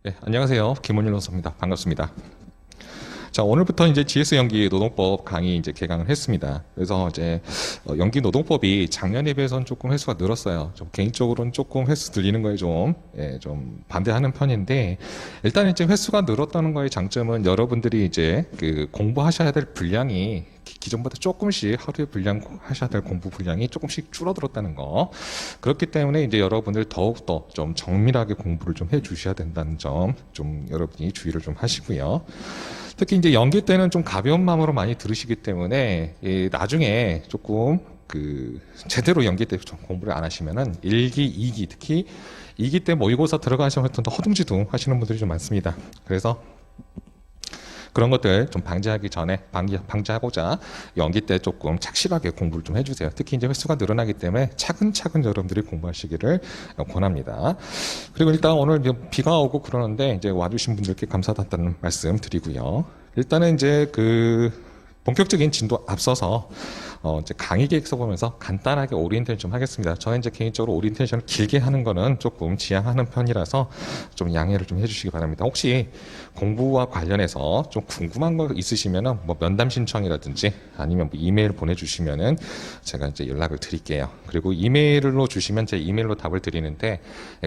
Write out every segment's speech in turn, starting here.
네, 안녕하세요. 김원일 노사입니다. 반갑습니다. 자, 오늘부터 이제 GS 연기 노동법 강의 이제 개강을 했습니다. 그래서 이제 연기 노동법이 작년에 비해서는 조금 횟수가 늘었어요. 좀 개인적으로는 조금 횟수 늘리는 거에 좀 반대하는 편인데, 일단 이제 횟수가 늘었다는 거의 장점은 여러분들이 이제 그 공부하셔야 될 분량이 기존보다 조금씩 하루에 하셔야 될 공부 분량이 조금씩 줄어들었다는 거. 그렇기 때문에 이제 여러분들 더욱더 좀 정밀하게 공부를 좀 해 주셔야 된다는 점 좀 여러분이 주의를 좀 하시고요. 특히 이제 연기 때는 좀 가벼운 마음으로 많이 들으시기 때문에 나중에 조금 제대로 연기 때 좀 공부를 안 하시면은 1기, 2기 특히 2기 때 모의고사 들어가시면 더 허둥지둥 하시는 분들이 좀 많습니다. 그래서 그런 것들 좀 방지하고자 연기 때 조금 착실하게 공부를 좀 해주세요. 특히 이제 횟수가 늘어나기 때문에 차근차근 여러분들이 공부하시기를 권합니다. 그리고 일단 오늘 비가 오고 그러는데 이제 와주신 분들께 감사하다는 말씀 드리고요. 일단은 이제 본격적인 진도 앞서서 이제 강의 계획서 보면서 간단하게 오리엔테이션 좀 하겠습니다. 저는 이제 개인적으로 오리엔테이션을 길게 하는 거는 조금 지양하는 편이라서 좀 양해를 좀 해주시기 바랍니다. 혹시 공부와 관련해서 좀 궁금한 거 있으시면은 뭐 면담 신청이라든지 아니면 뭐 이메일 보내주시면은 제가 이제 연락을 드릴게요. 그리고 이메일로 주시면 제 이메일로 답을 드리는데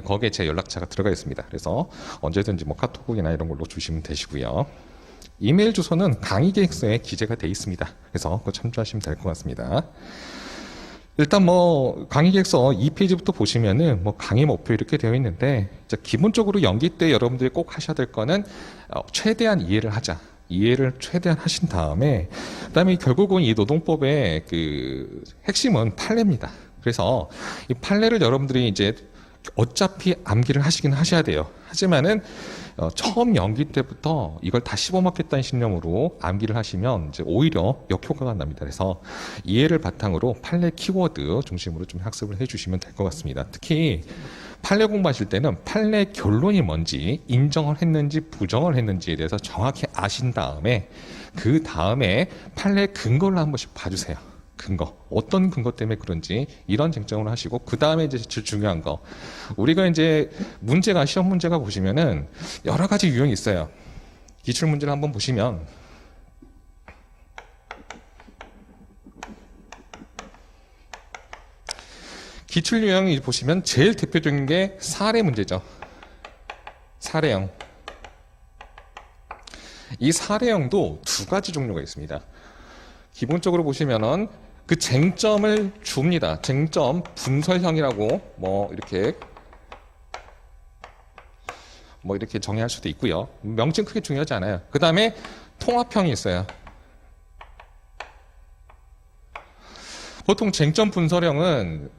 거기에 제 연락처가 들어가 있습니다. 그래서 언제든지 뭐 카톡이나 이런 걸로 주시면 되시고요. 이메일 주소는 강의 계획서에 기재가 되어 있습니다. 그래서 그거 참조하시면 될 것 같습니다. 일단 뭐 강의 계획서 2페이지부터 보시면은 뭐 강의 목표 이렇게 되어 있는데 기본적으로 연기 때 여러분들이 꼭 하셔야 될 거는 최대한 이해를 하자. 이해를 최대한 하신 다음에 그다음에 결국은 이 노동법의 핵심은 판례입니다. 그래서 이 판례를 여러분들이 이제 어차피 암기를 하시긴 하셔야 돼요. 하지만은 처음 연기 때부터 이걸 다 씹어먹겠다는 신념으로 암기를 하시면 이제 오히려 역효과가 납니다. 그래서 이해를 바탕으로 판례 키워드 중심으로 좀 학습을 해주시면 될 것 같습니다. 특히 판례 공부하실 때는 판례 결론이 뭔지 인정을 했는지 부정을 했는지에 대해서 정확히 아신 다음에 그 다음에 판례 근거를 한 번씩 봐주세요. 근거, 어떤 근거 때문에 그런지 이런 쟁점을 하시고 그 다음에 이제 제일 중요한 거, 우리가 이제 시험 문제가 보시면은 여러 가지 유형이 있어요. 기출 문제를 한번 보시면 기출 유형이 보시면 제일 대표적인 게 사례 문제죠. 사례형. 이 사례형도 두 가지 종류가 있습니다. 기본적으로 보시면은 그 쟁점을 줍니다. 쟁점 분설형이라고 이렇게 정의할 수도 있고요. 명칭 크게 중요하지 않아요. 그 다음에 통합형이 있어요. 보통 쟁점 분설형은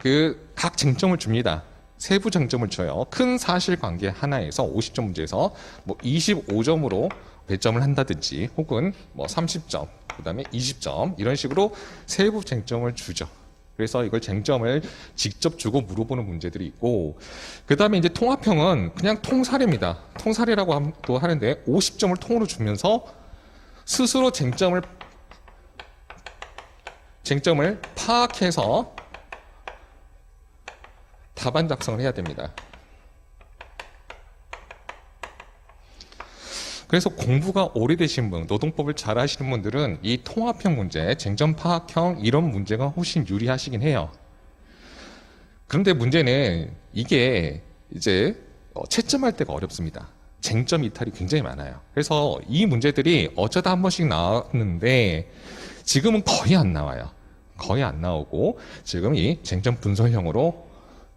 각 쟁점을 줍니다. 세부 쟁점을 줘요. 큰 사실관계 하나에서 50점 문제에서 25점으로 배점을 한다든지 혹은 30점, 그 다음에 20점 이런 식으로 세부 쟁점을 주죠. 그래서 이걸 쟁점을 직접 주고 물어보는 문제들이 있고, 그 다음에 이제 통합형은 그냥 통사례입니다. 통사례라고 또 하는데 50점을 통으로 주면서 스스로 쟁점을 파악해서 답안 작성을 해야 됩니다. 그래서 공부가 오래되신 분, 노동법을 잘 하시는 분들은 이 통합형 문제, 쟁점 파악형 이런 문제가 훨씬 유리하시긴 해요. 그런데 문제는 이게 이제 채점할 때가 어렵습니다. 쟁점 이탈이 굉장히 많아요. 그래서 이 문제들이 어쩌다 한 번씩 나왔는데 지금은 거의 안 나와요. 거의 안 나오고 지금 이 쟁점 분석형으로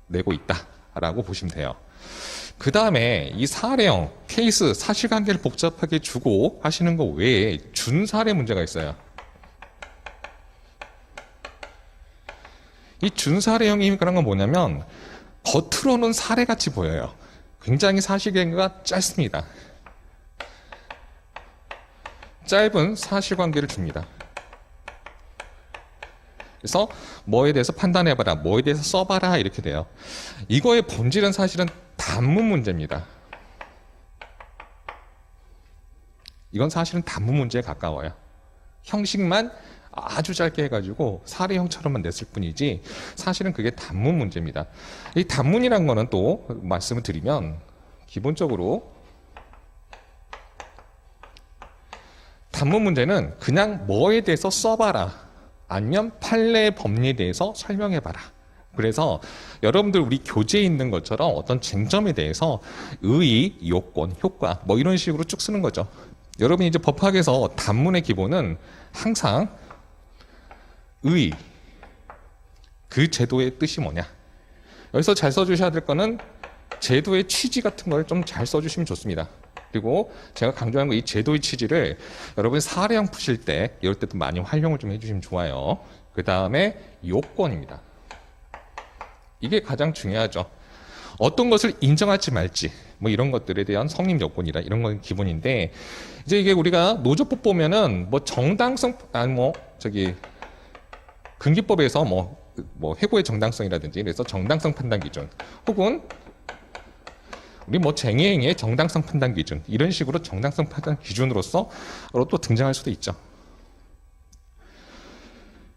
내고 있다라고 보시면 돼요. 그 다음에 이 사례형, 케이스, 사실관계를 복잡하게 주고 하시는 거 외에 준사례 문제가 있어요. 이 준사례형이 그런 건 뭐냐면 겉으로는 사례같이 보여요. 굉장히 사실관계가 짧습니다. 짧은 사실관계를 줍니다. 그래서 뭐에 대해서 판단해봐라, 뭐에 대해서 써봐라 이렇게 돼요. 이거의 본질은 사실은 단문 문제입니다. 이건 사실은 단문 문제에 가까워요. 형식만 아주 짧게 해가지고 사례형처럼만 냈을 뿐이지 사실은 그게 단문 문제입니다. 이 단문이란 거는 또 말씀을 드리면 기본적으로 단문 문제는 그냥 뭐에 대해서 써봐라. 아니면 판례 법리에 대해서 설명해봐라. 그래서 여러분들 우리 교재에 있는 것처럼 어떤 쟁점에 대해서 의의, 요건, 효과 뭐 이런 식으로 쭉 쓰는 거죠. 여러분이 이제 법학에서 단문의 기본은 항상 의, 그 제도의 뜻이 뭐냐. 여기서 잘 써주셔야 될 거는 제도의 취지 같은 걸 좀 잘 써주시면 좋습니다. 그리고 제가 강조하는 거 이 제도의 취지를 여러분 사례형 푸실 때 이럴 때도 많이 활용을 좀 해주시면 좋아요. 그 다음에 요건입니다. 이게 가장 중요하죠. 어떤 것을 인정할지 말지 뭐 이런 것들에 대한 성립 요건이라 이런 건 기본인데 이제 이게 우리가 노조법 보면은 뭐 정당성 아니 뭐 저기 금기법에서 뭐 회고의 정당성이라든지 그래서 정당성 판단 기준 혹은 우리 뭐 쟁의행위의 정당성 판단 기준 이런 식으로 정당성 판단 기준으로서 또 등장할 수도 있죠.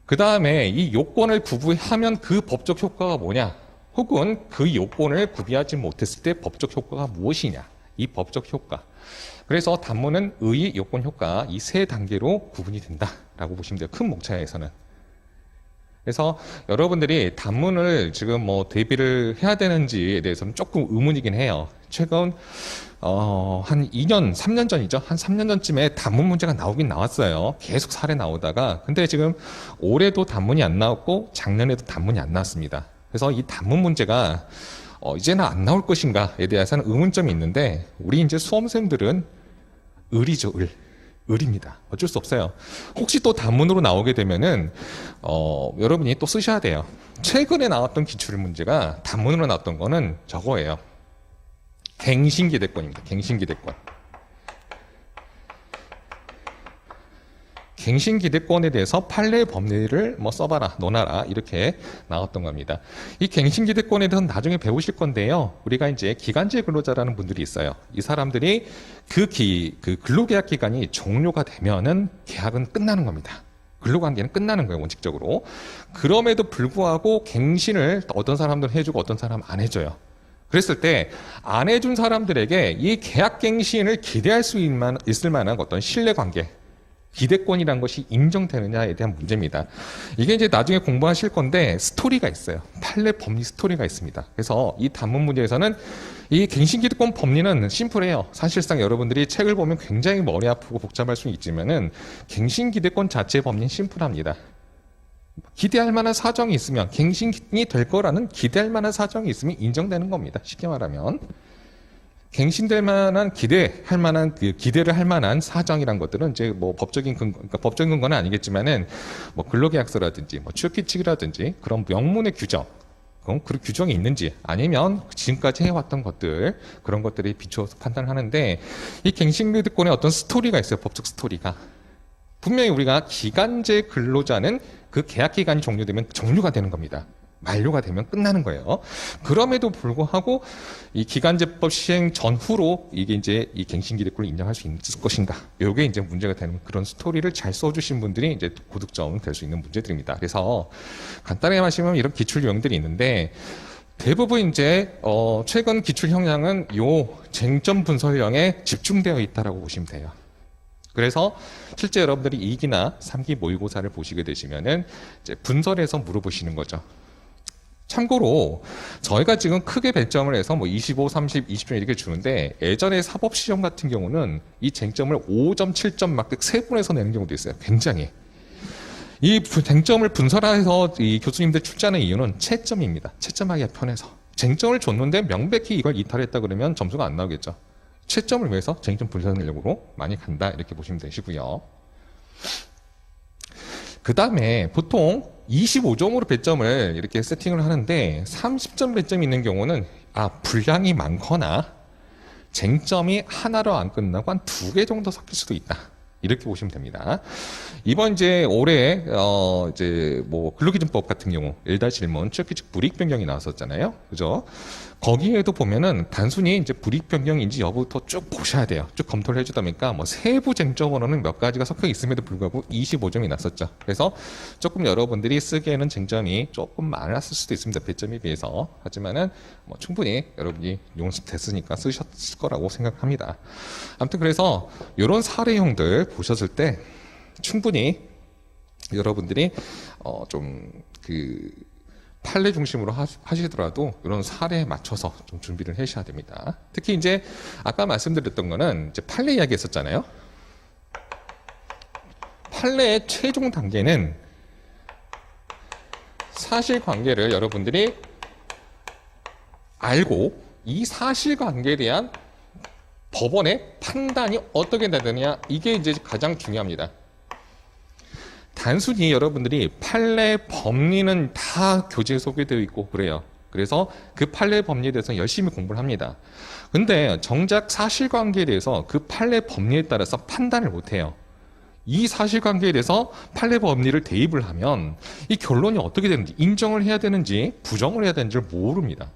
그 다음에 이 요건을 구비하면 그 법적 효과가 뭐냐 혹은 그 요건을 구비하지 못했을 때 법적 효과가 무엇이냐 이 법적 효과 그래서 단문은 의의, 요건, 효과 이 세 단계로 구분이 된다라고 보시면 돼요. 큰 목차에서는. 그래서 여러분들이 단문을 지금 뭐 대비를 해야 되는지에 대해서는 조금 의문이긴 해요. 최근 한 2년, 3년 전이죠. 한 3년 전쯤에 단문 문제가 나오긴 나왔어요. 계속 사례 나오다가. 근데 지금 올해도 단문이 안 나왔고 작년에도 단문이 안 나왔습니다. 그래서 이 단문 문제가 이제는 안 나올 것인가에 대해서는 의문점이 있는데 우리 이제 수험생들은 을이죠, 을. 을입니다. 어쩔 수 없어요. 혹시 또 단문으로 나오게 되면은 여러분이 또 쓰셔야 돼요. 최근에 나왔던 기출 문제가 단문으로 나왔던 거는 저거예요. 갱신기대권입니다. 갱신기대권. 갱신기대권에 대해서 판례 법리를 뭐 써봐라, 논하라 이렇게 나왔던 겁니다. 이 갱신기대권에 대해서는 나중에 배우실 건데요. 우리가 이제 기간제 근로자라는 분들이 있어요. 이 사람들이 그 근로계약 기간이 종료가 되면은 계약은 끝나는 겁니다. 근로관계는 끝나는 거예요, 원칙적으로. 그럼에도 불구하고 갱신을 어떤 사람들은 해주고 어떤 사람은 안 해줘요. 그랬을 때 안 해준 사람들에게 이 계약 갱신을 기대할 수 있을 만한 어떤 신뢰관계 기대권이란 것이 인정되느냐에 대한 문제입니다. 이게 이제 나중에 공부하실 건데 스토리가 있어요. 판례 법리 스토리가 있습니다. 그래서 이 단문 문제에서는 이 갱신기대권 법리는 심플해요. 사실상 여러분들이 책을 보면 굉장히 머리 아프고 복잡할 수는 있지만은 갱신기대권 자체의 법리는 심플합니다. 기대할 만한 사정이 있으면 갱신이 될 거라는 기대할 만한 사정이 있으면 인정되는 겁니다. 쉽게 말하면. 갱신될 만한 기대할 만한 기대를 할 만한 사정이란 것들은 이제 뭐 법적인 근거, 그러니까 법적인 근거는 아니겠지만은 뭐 근로계약서라든지 뭐 취업규칙이라든지 그런 명문의 규정, 그 규정이 있는지 아니면 지금까지 해왔던 것들 그런 것들에 비추어서 판단하는데 이 갱신기대권에 어떤 스토리가 있어요. 법적 스토리가. 분명히 우리가 기간제 근로자는 그 계약 기간이 종료되면 종료가 되는 겁니다. 만료가 되면 끝나는 거예요. 그럼에도 불구하고 이 기간제법 시행 전후로 이게 이제 이 갱신기대권을 인정할 수 있을 것인가? 이게 이제 문제가 되는 그런 스토리를 잘 써주신 분들이 이제 고득점 될 수 있는 문제들입니다. 그래서 간단하게 말하시면 이런 기출 유형들이 있는데 대부분 이제 최근 기출 형량은 요 쟁점 분석형에 집중되어 있다라고 보시면 돼요. 그래서 실제 여러분들이 2기나 3기 모의고사를 보시게 되시면은 이제 분설해서 물어보시는 거죠. 참고로 저희가 지금 크게 배점을 해서 뭐 25, 30, 20점 이렇게 주는데 예전에 사법시험 같은 경우는 이 쟁점을 5점, 7점 막 3분에서 내는 경우도 있어요. 굉장히. 이 쟁점을 분설해서 이 교수님들 출제하는 이유는 채점입니다. 채점하기가 편해서. 쟁점을 줬는데 명백히 이걸 이탈했다 그러면 점수가 안 나오겠죠. 채점을 위해서 쟁점 분석력으로 많이 간다 이렇게 보시면 되시고요. 그 다음에 보통 25점으로 배점을 이렇게 세팅을 하는데 30점 배점이 있는 경우는 분량이 많거나 쟁점이 하나로 안 끝나고 한 2개 정도 섞일 수도 있다. 이렇게 보시면 됩니다. 이번 이제 올해 이제 뭐 근로기준법 같은 경우 1-1문 취업규칙 불이익 변경이 나왔었잖아요. 그죠? 거기에도 보면은 단순히 이제 불이익 변경인지 여부부터 쭉 보셔야 돼요. 쭉 검토를 해주다 보니까 뭐 세부 쟁점으로는 몇 가지가 섞여 있음에도 불구하고 25점이 났었죠. 그래서 조금 여러분들이 쓰기에는 쟁점이 조금 많았을 수도 있습니다. 배점에 비해서. 하지만은 뭐 충분히 여러분이 용습됐으니까 쓰셨을 거라고 생각합니다. 아무튼 그래서 이런 사례형들 보셨을 때 충분히 여러분들이 좀그 판례 중심으로 하시더라도 이런 사례에 맞춰서 좀 준비를 하셔야 됩니다. 특히 이제 아까 말씀드렸던 거는 이제 판례 이야기 했었잖아요. 판례의 최종 단계는 사실관계를 여러분들이 알고 이 사실관계에 대한 법원의 판단이 어떻게 되느냐, 이게 이제 가장 중요합니다. 단순히 여러분들이 판례 법리는 다 교재에 소개되어 있고 그래요. 그래서 그 판례 법리에 대해서 열심히 공부를 합니다. 근데 정작 사실관계에 대해서 그 판례 법리에 따라서 판단을 못해요. 이 사실관계에 대해서 판례 법리를 대입을 하면 이 결론이 어떻게 되는지, 인정을 해야 되는지 부정을 해야 되는지를 모릅니다.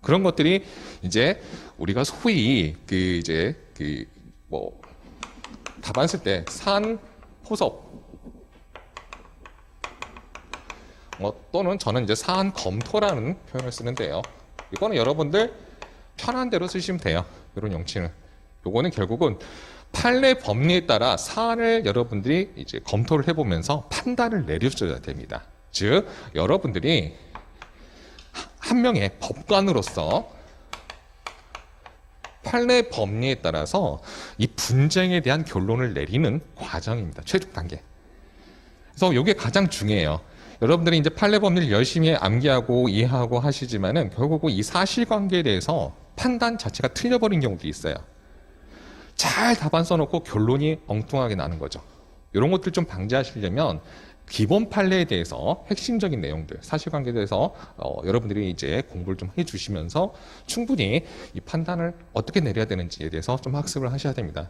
그런 것들이 이제 우리가 소위 답안 쓸 때 사안포섭 또는 저는 이제 사안 검토라는 표현을 쓰는데요. 이거는 여러분들 편한 대로 쓰시면 돼요. 이런 용치는. 요거는 결국은 판례 법리에 따라 사안을 여러분들이 이제 검토를 해보면서 판단을 내려줘야 됩니다. 즉, 여러분들이 한 명의 법관으로서 판례 법리에 따라서 이 분쟁에 대한 결론을 내리는 과정입니다. 최종 단계. 그래서 이게 가장 중요해요. 여러분들이 이제 판례 법리를 열심히 암기하고 이해하고 하시지만은 결국은 이 사실관계에 대해서 판단 자체가 틀려버린 경우도 있어요. 잘 답안 써놓고 결론이 엉뚱하게 나는 거죠. 이런 것들 좀 방지하시려면 기본 판례에 대해서 핵심적인 내용들, 사실관계에 대해서 여러분들이 이제 공부를 좀 해주시면서 충분히 이 판단을 어떻게 내려야 되는지에 대해서 좀 학습을 하셔야 됩니다.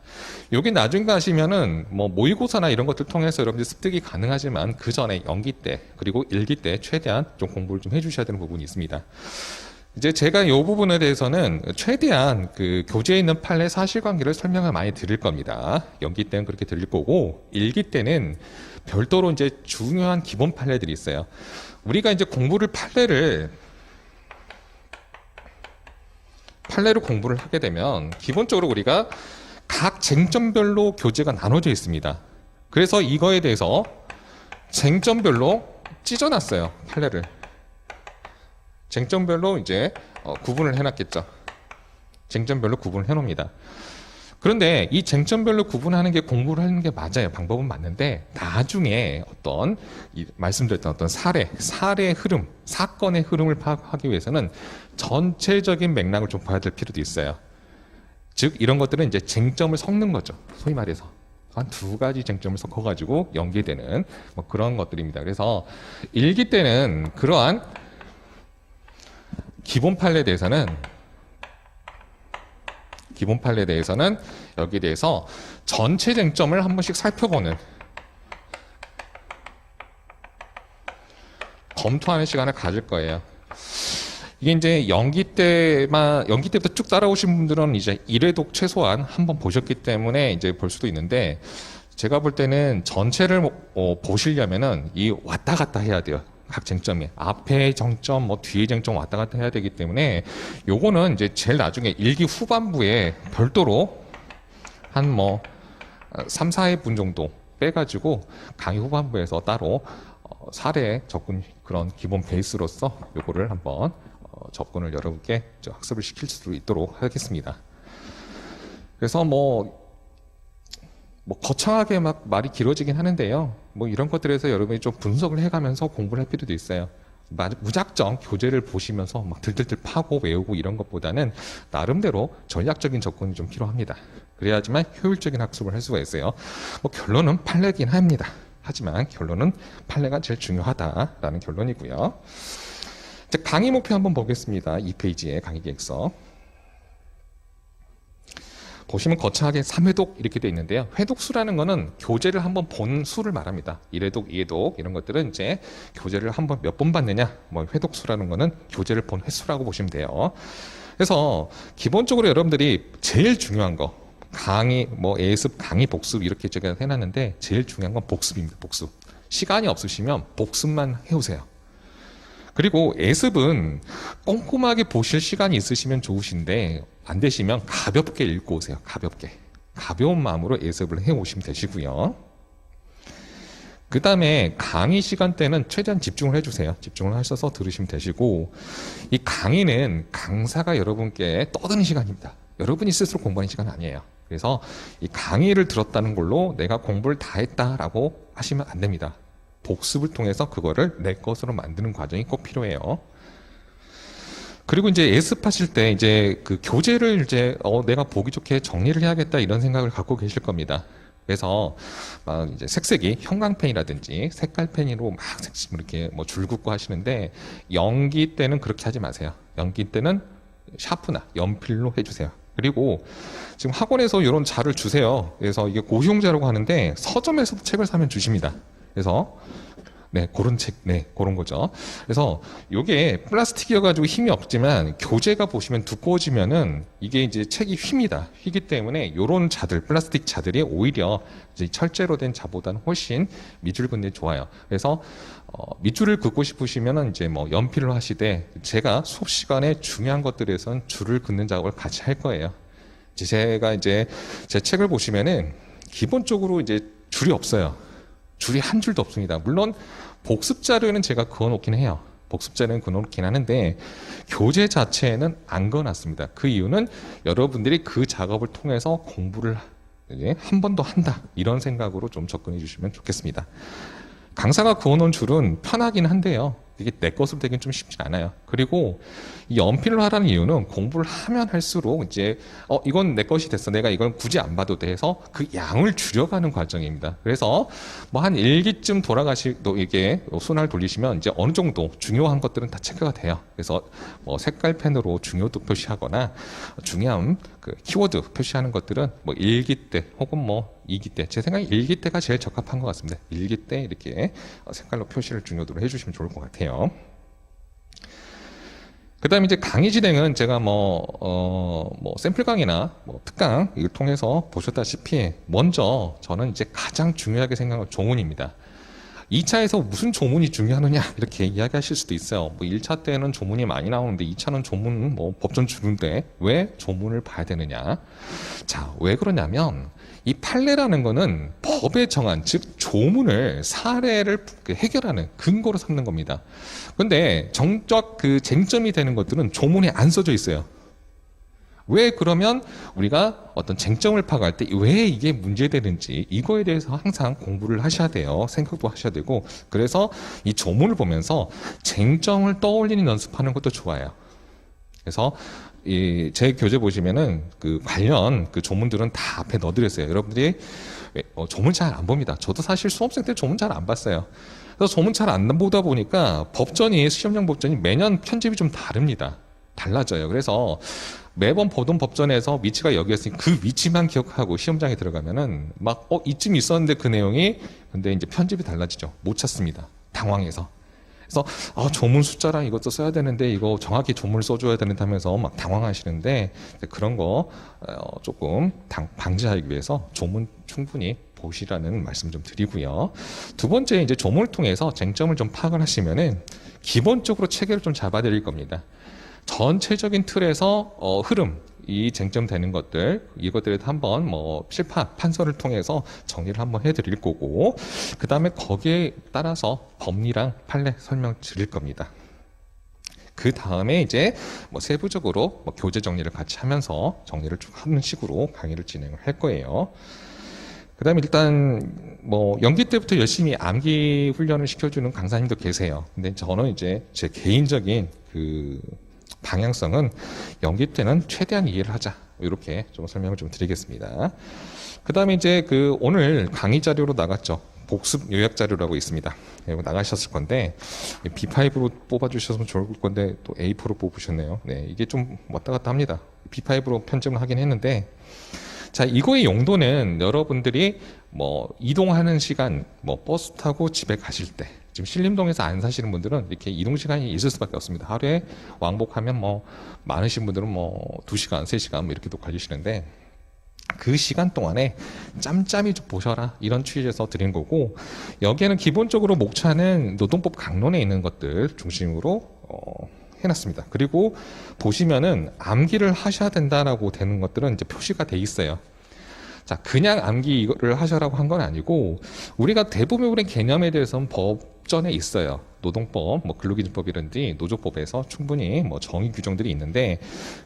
여기 나중에 가시면은 뭐 모의고사나 이런 것들 통해서 여러분들이 습득이 가능하지만 그 전에 연기 때 그리고 일기 때 최대한 좀 공부를 좀 해주셔야 되는 부분이 있습니다. 이제 제가 이 부분에 대해서는 최대한 그 교재에 있는 판례 사실관계를 설명을 많이 드릴 겁니다. 연기 때는 그렇게 드릴 거고, 일기 때는 별도로 이제 중요한 기본 판례들이 있어요. 우리가 이제 판례를 공부를 하게 되면 기본적으로 우리가 각 쟁점별로 교재가 나눠져 있습니다. 그래서 이거에 대해서 쟁점별로 찢어놨어요. 판례를. 쟁점별로 이제 구분을 해놨겠죠. 쟁점별로 구분을 해놓습니다. 그런데 이 쟁점별로 구분하는 게 공부를 하는 게 맞아요. 방법은 맞는데 나중에 말씀드렸던 어떤 사례의 흐름, 사건의 흐름을 파악하기 위해서는 전체적인 맥락을 좀 봐야 될 필요도 있어요. 즉 이런 것들은 이제 쟁점을 섞는 거죠. 소위 말해서. 한 두 가지 쟁점을 섞어가지고 연계되는 뭐 그런 것들입니다. 그래서 일기 때는 그러한 기본 판례에 대해서는 여기에 대해서 전체 쟁점을 한 번씩 살펴보는, 검토하는 시간을 가질 거예요. 이게 이제 연기 때부터 쭉 따라오신 분들은 이제 1회독 최소한 한번 보셨기 때문에 이제 볼 수도 있는데, 제가 볼 때는 전체를 보시려면은 이 왔다 갔다 해야 돼요. 각 쟁점이 앞에 정점, 뒤에 정점 왔다 갔다 해야 되기 때문에 요거는 이제 제일 나중에 일기 후반부에 별도로 한 3, 4회분 정도 빼가지고 강의 후반부에서 따로 사례 접근 그런 기본 베이스로서 요거를 한번 접근을 여러분께 학습을 시킬 수 있도록 하겠습니다. 그래서 거창하게 막 말이 길어지긴 하는데요. 이런 것들에서 여러분이 좀 분석을 해가면서 공부를 할 필요도 있어요. 무작정 교재를 보시면서 막 들들들 파고 외우고 이런 것보다는 나름대로 전략적인 접근이 좀 필요합니다. 그래야지만 효율적인 학습을 할 수가 있어요. 결론은 판례긴 합니다. 하지만 결론은 판례가 제일 중요하다라는 결론이고요. 이제 강의 목표 한번 보겠습니다. 2페이지의 강의 계획서. 보시면 거창하게 3회독 이렇게 돼 있는데요. 회독수라는 거는 교재를 한번 본 수를 말합니다. 1회독, 2회독 이런 것들은 이제 교재를 한번 몇 번 봤느냐, 뭐 회독수라는 거는 교재를 본 횟수라고 보시면 돼요. 그래서 기본적으로 여러분들이 제일 중요한 거, 강의, 뭐 예습, 강의, 복습 이렇게 제가 해놨는데 제일 중요한 건 복습입니다. 복습. 시간이 없으시면 복습만 해오세요. 그리고 예습은 꼼꼼하게 보실 시간이 있으시면 좋으신데 안 되시면 가볍게 읽고 오세요. 가볍게. 가벼운 마음으로 예습을 해오시면 되시고요. 그 다음에 강의 시간 때는 최대한 집중을 해주세요. 집중을 하셔서 들으시면 되시고, 이 강의는 강사가 여러분께 떠드는 시간입니다. 여러분이 스스로 공부하는 시간 아니에요. 그래서 이 강의를 들었다는 걸로 내가 공부를 다 했다라고 하시면 안 됩니다. 복습을 통해서 그거를 내 것으로 만드는 과정이 꼭 필요해요. 그리고 이제 예습하실 때 이제 그 교재를 이제 내가 보기 좋게 정리를 해야겠다 이런 생각을 갖고 계실 겁니다. 그래서 막 이제 색색이 형광펜이라든지 색깔펜으로 막 이렇게 뭐 줄 긋고 하시는데 연기 때는 그렇게 하지 마세요. 연기 때는 샤프나 연필로 해주세요. 그리고 지금 학원에서 이런 자를 주세요. 그래서 이게 고시용자라고 하는데 서점에서도 책을 사면 주십니다. 그래서 네, 그런 책, 네, 그런 거죠. 그래서 요게 플라스틱이어가지고 힘이 없지만 교재가 보시면 두꺼워지면은 이게 이제 책이 휩니다. 휘기 때문에 요런 자들, 플라스틱 자들이 오히려 이제 철제로 된 자보다는 훨씬 밑줄 긋는 데 좋아요. 그래서 밑줄을 긋고 싶으시면은 이제 뭐 연필로 하시되 제가 수업 시간에 중요한 것들에선 줄을 긋는 작업을 같이 할 거예요. 제가 이제 제 책을 보시면은 기본적으로 이제 줄이 없어요. 줄이 한 줄도 없습니다. 물론 복습 자료는 제가 그어놓긴 해요. 복습 자료는 그어놓긴 하는데 교재 자체에는 안 그어놨습니다. 그 이유는 여러분들이 그 작업을 통해서 공부를 한 번 더 한다 이런 생각으로 좀 접근해 주시면 좋겠습니다. 강사가 그어놓은 줄은 편하긴 한데요. 이게 내 것으로 되긴 좀 쉽지 않아요. 그리고 이 연필로 하라는 이유는 공부를 하면 할수록 이제 이건 내 것이 됐어. 내가 이건 굳이 안 봐도 돼 해서 그 양을 줄여가는 과정입니다. 그래서 뭐 한 1기쯤 돌아가시도 이게 손을 돌리시면 이제 어느 정도 중요한 것들은 다 체크가 돼요. 그래서 뭐 색깔펜으로 중요도 표시하거나 중요한 그 키워드 표시하는 것들은 뭐 1기 때 혹은 뭐 2기 때, 제 생각에 1기 때가 제일 적합한 것 같습니다. 1기 때 이렇게 색깔로 표시를 중요도로 해주시면 좋을 것 같아요. 그 다음에 이제 강의 진행은 제가 뭐 샘플 강의나 뭐 특강 이걸 통해서 보셨다시피 먼저 저는 이제 가장 중요하게 생각하는 조문입니다. 2차에서 무슨 조문이 중요하느냐 이렇게 이야기하실 수도 있어요. 뭐 1차 때는 조문이 많이 나오는데 2차는 조문 뭐 법전 주는데 왜 조문을 봐야 되느냐. 자, 왜 그러냐면 이 판례라는 거는 법에 정한 즉 조문을 사례를 해결하는 근거로 삼는 겁니다. 그런데 정적 그 쟁점이 되는 것들은 조문에 안 써져 있어요. 왜 그러면 우리가 어떤 쟁점을 파악할 때 왜 이게 문제되는지 이거에 대해서 항상 공부를 하셔야 돼요. 생각도 하셔야 되고 그래서 이 조문을 보면서 쟁점을 떠올리는 연습하는 것도 좋아요. 그래서 제 교재 보시면은 그 관련 그 조문들은 다 앞에 넣어드렸어요. 여러분들이 조문 잘 안 봅니다. 저도 사실 수험생 때 조문 잘 안 봤어요. 그래서 조문 잘 안 보다 보니까 법전이 시험용 법전이 매년 편집이 좀 다릅니다. 달라져요. 그래서 매번 보던 법전에서 위치가 여기였으니 그 위치만 기억하고 시험장에 들어가면은 막 이쯤 있었는데 그 내용이 근데 이제 편집이 달라지죠. 못 찾습니다. 당황해서. 그래서 조문 숫자랑 이것도 써야 되는데 이거 정확히 조문을 써줘야 되는다면서 막 당황하시는데 그런 거 조금 방지하기 위해서 조문 충분히 보시라는 말씀 좀 드리고요. 두 번째 이제 조문을 통해서 쟁점을 좀 파악을 하시면은 기본적으로 체계를 좀 잡아드릴 겁니다. 전체적인 틀에서 흐름, 이 쟁점 되는 것들 이것들에 한번 뭐 실파 판서를 통해서 정리를 한번 해드릴 거고 그 다음에 거기에 따라서 법리랑 판례 설명 드릴 겁니다. 그 다음에 이제 뭐 세부적으로 뭐 교재 정리를 같이 하면서 정리를 좀 하는 식으로 강의를 진행을 할 거예요. 그 다음에 일단 뭐 연기 때부터 열심히 암기 훈련을 시켜주는 강사님도 계세요. 근데 저는 이제 제 개인적인 그 방향성은 연기 때는 최대한 이해를 하자 이렇게 좀 설명을 좀 드리겠습니다. 그 다음에 이제 그 오늘 강의 자료로 나갔죠. 복습 요약 자료라고 있습니다. 이거 나가셨을 건데 B5로 뽑아주셨으면 좋을 건데 또 A4로 뽑으셨네요. 네, 이게 좀 왔다 갔다 합니다. B5로 편집을 하긴 했는데 자, 이거의 용도는 여러분들이 뭐 이동하는 시간, 뭐 버스 타고 집에 가실 때, 지금 신림동에서 안 사시는 분들은 이렇게 이동 시간이 있을 수밖에 없습니다. 하루에 왕복하면 뭐 많으신 분들은 뭐 2시간, 3시간 뭐 이렇게도 걸리시는데 그 시간 동안에 짬짬이 좀 보셔라 이런 취지에서 드린 거고, 여기에는 기본적으로 목차는 노동법 강론에 있는 것들 중심으로 해놨습니다. 그리고 보시면은 암기를 하셔야 된다라고 되는 것들은 이제 표시가 돼 있어요. 자, 그냥 암기를 하셔라고 한 건 아니고, 우리가 대부분의 개념에 대해서는 법전에 있어요. 노동법, 뭐 근로기준법이든지 노조법에서 충분히 뭐 정의 규정들이 있는데,